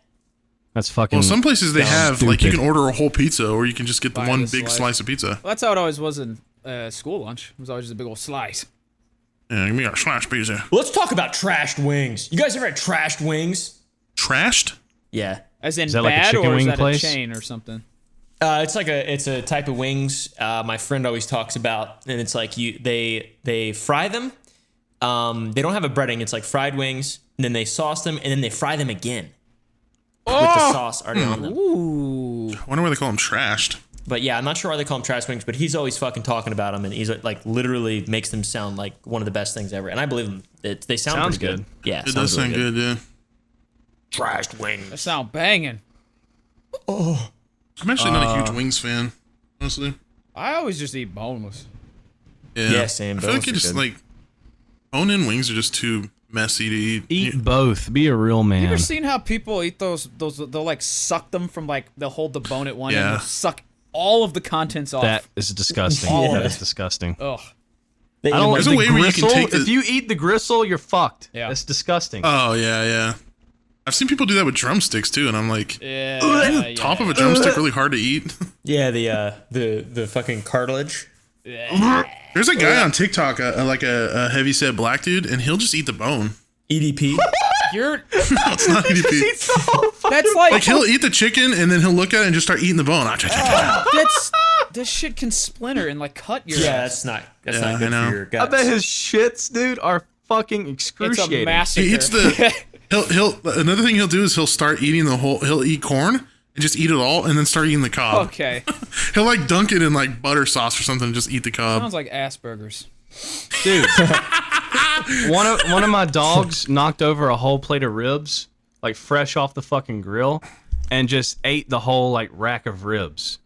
That's fucking. Well, some places they have like you stupid. can order a whole pizza, or you can just get the Buy one the big slice. slice of pizza. Well, that's how it always was in school lunch. It was always just a big old slice. Yeah, give me a slice pizza. Let's talk about trashed wings. You guys ever had trashed wings? Trashed? Yeah. As in that like a bad, chicken or is wing that place? a chain or something? It's a type of wings my friend always talks about, and it's like they fry them. They don't have a breading. It's like fried wings, and then they sauce them, and then they fry them again with the sauce already on them. Ooh. I wonder why they call them trashed. But yeah, I'm not sure why they call them trash wings, but he's always fucking talking about them, and he's like literally makes them sound like one of the best things ever. And I believe them. They sound Sounds pretty good. Yeah, It does sound good, yeah. Trashed wings. That sound banging. I'm actually not a huge wings fan, honestly. I always just eat boneless. Yeah, same. I feel like Those you are just good. like bone-in wings are just too messy to eat. Eat both. Be a real man. You ever seen how people eat those? They'll like suck them from like they'll hold the bone at one end, Yeah. and they'll suck all of the contents off. That is disgusting. All of That it. is disgusting. Ugh. I don't like There's the a way where you can gristle. take the- If you eat the gristle, you're fucked. Yeah. That's disgusting. Oh yeah. I've seen people do that with drumsticks too, and I'm like, Yeah. top of a drumstick really hard to eat. Yeah, the fucking cartilage. There's a guy on TikTok, like a heavy set black dude, and he'll just eat the bone. EDP. You're. No, it's not EDP. That's like He'll eat the chicken and then he'll look at it and just start eating the bone. this shit can splinter and like cut your Yeah, ass. that's Yeah, not good I know. for your I guts. bet his shits, dude, are fucking It's excruciating. a massacre. He eats the. He'll another thing he'll do is he'll start eating the whole. He'll eat corn and just eat it all, and then start eating the cob. Okay. He'll like dunk it in like butter sauce or something and just eat the cob. Sounds like Asperger's. Dude. one of my dogs knocked over a whole plate of ribs, like fresh off the fucking grill, and just ate the whole like rack of ribs.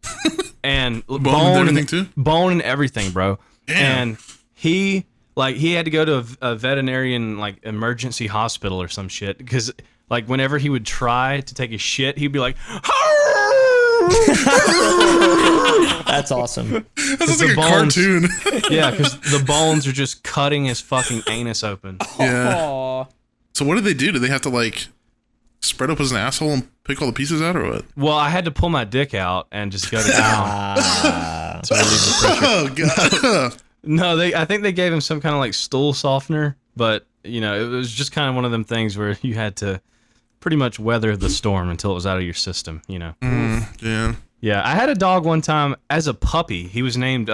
And Bone and everything too? Bone and everything, bro. Damn. And he had to go to a veterinarian like emergency hospital or some shit because like whenever he would try to take a shit, he'd be like That's awesome. That's like the a bones- cartoon. yeah, because the bones are just cutting his fucking anus open. Yeah. Aw. So what did they do? Did they have to like spread up as an asshole and pick all the pieces out, or what? Well, I had to pull my dick out and just go to town to relieve the pressure. Oh god. No, I think they gave him some kind of like stool softener, but you know, it was just kind of one of them things where you had to pretty much weather the storm until it was out of your system, you know. Yeah. Yeah, I had a dog one time as a puppy. He was named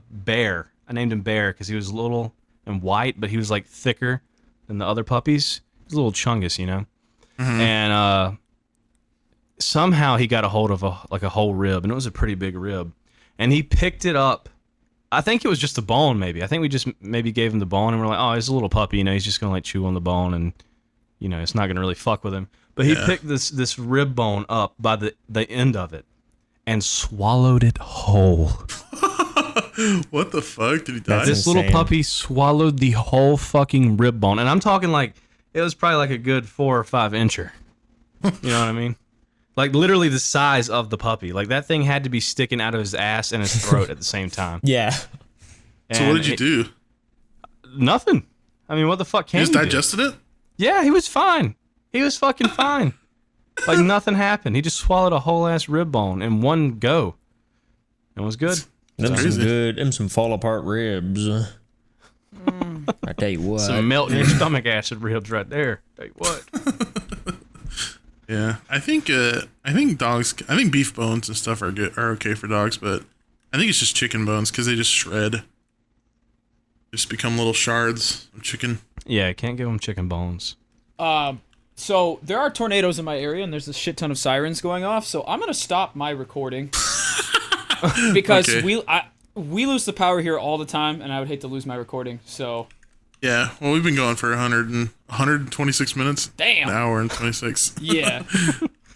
Bear. I named him Bear because he was little and white, but he was like thicker than the other puppies. He was a little chungus, you know. And somehow he got a hold of a whole rib, and it was a pretty big rib. And he picked it up. I think it was just a bone, maybe. I think we just maybe gave him the bone, and we're like, oh, he's a little puppy, you know. He's just gonna like chew on the bone, and you know, it's not gonna really fuck with him. But he picked this rib bone up by the end of it and swallowed it whole. What the fuck? Did he die? That's This little insane. puppy swallowed the whole fucking rib bone, and I'm talking like it was probably like a good 4 or 5 incher. You know what I mean? Like literally the size of the puppy. Like that thing had to be sticking out of his ass and his throat at the same time. Yeah. So And what did you it- do? Nothing. I mean, what the fuck can You just you do? digested it? Yeah, he was fine. He was fucking fine. Like nothing happened. He just swallowed a whole ass rib bone in one go. It was good. Them some fall apart ribs. I tell you what. Some melt in your stomach acid ribs right there. Tell you what. Yeah. I think beef bones and stuff are okay for dogs, but I think it's just chicken bones because they just shred. They just become little shards of chicken. Yeah, can't give him chicken bones. So there are tornadoes in my area, and there's a shit ton of sirens going off. So I'm gonna stop my recording because Okay. we lose the power here all the time, and I would hate to lose my recording. So Yeah. Well, we've been going for 126 minutes. Damn. An hour and 26. yeah.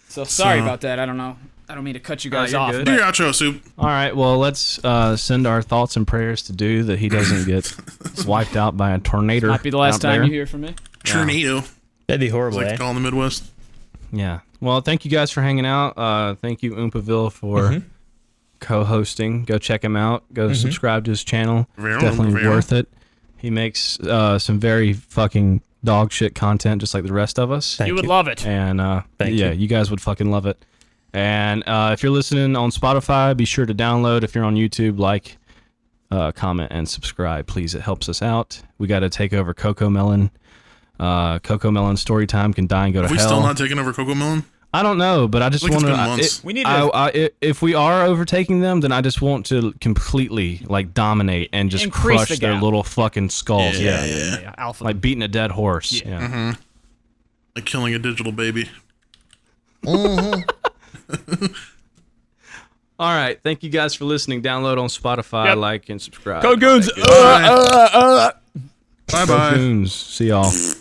So sorry about that. I don't know. I don't mean to cut you guys you're off. good. Do but- your outro, Soup. All right, well, let's send our thoughts and prayers to Dooo that he doesn't get wiped out by a tornado. Might be the last out time there. you hear from me. Tornado. That'd be It's horrible, like eh? to call in the Midwest. Yeah. Well, thank you guys for hanging out. Thank you, Oompaville, for co-hosting. Go check him out. Go subscribe to his channel. Very Definitely very. worth it. He makes some very fucking dog shit content just like the rest of us. You would love it. And Thank yeah, you. you guys would fucking love it. And if you're listening on Spotify, be sure to download. If you're on YouTube, like, comment, and subscribe, please. It helps us out. We got to take over Coco Melon. Coco Melon story time can die and go to Have we hell. still not taken over Coco Melon? I don't know, but I just Like it's want been to. months. We need to- If we are overtaking them, then I just want to completely like dominate and just Increase crush the their gap. little fucking skulls. Yeah. Yeah, alpha. Like beating a dead horse. Yeah. Like killing a digital baby. All right. Thank you guys for listening. Download on Spotify, Yep. like, and subscribe. Go Goons. Bye bye. Goons. See y'all.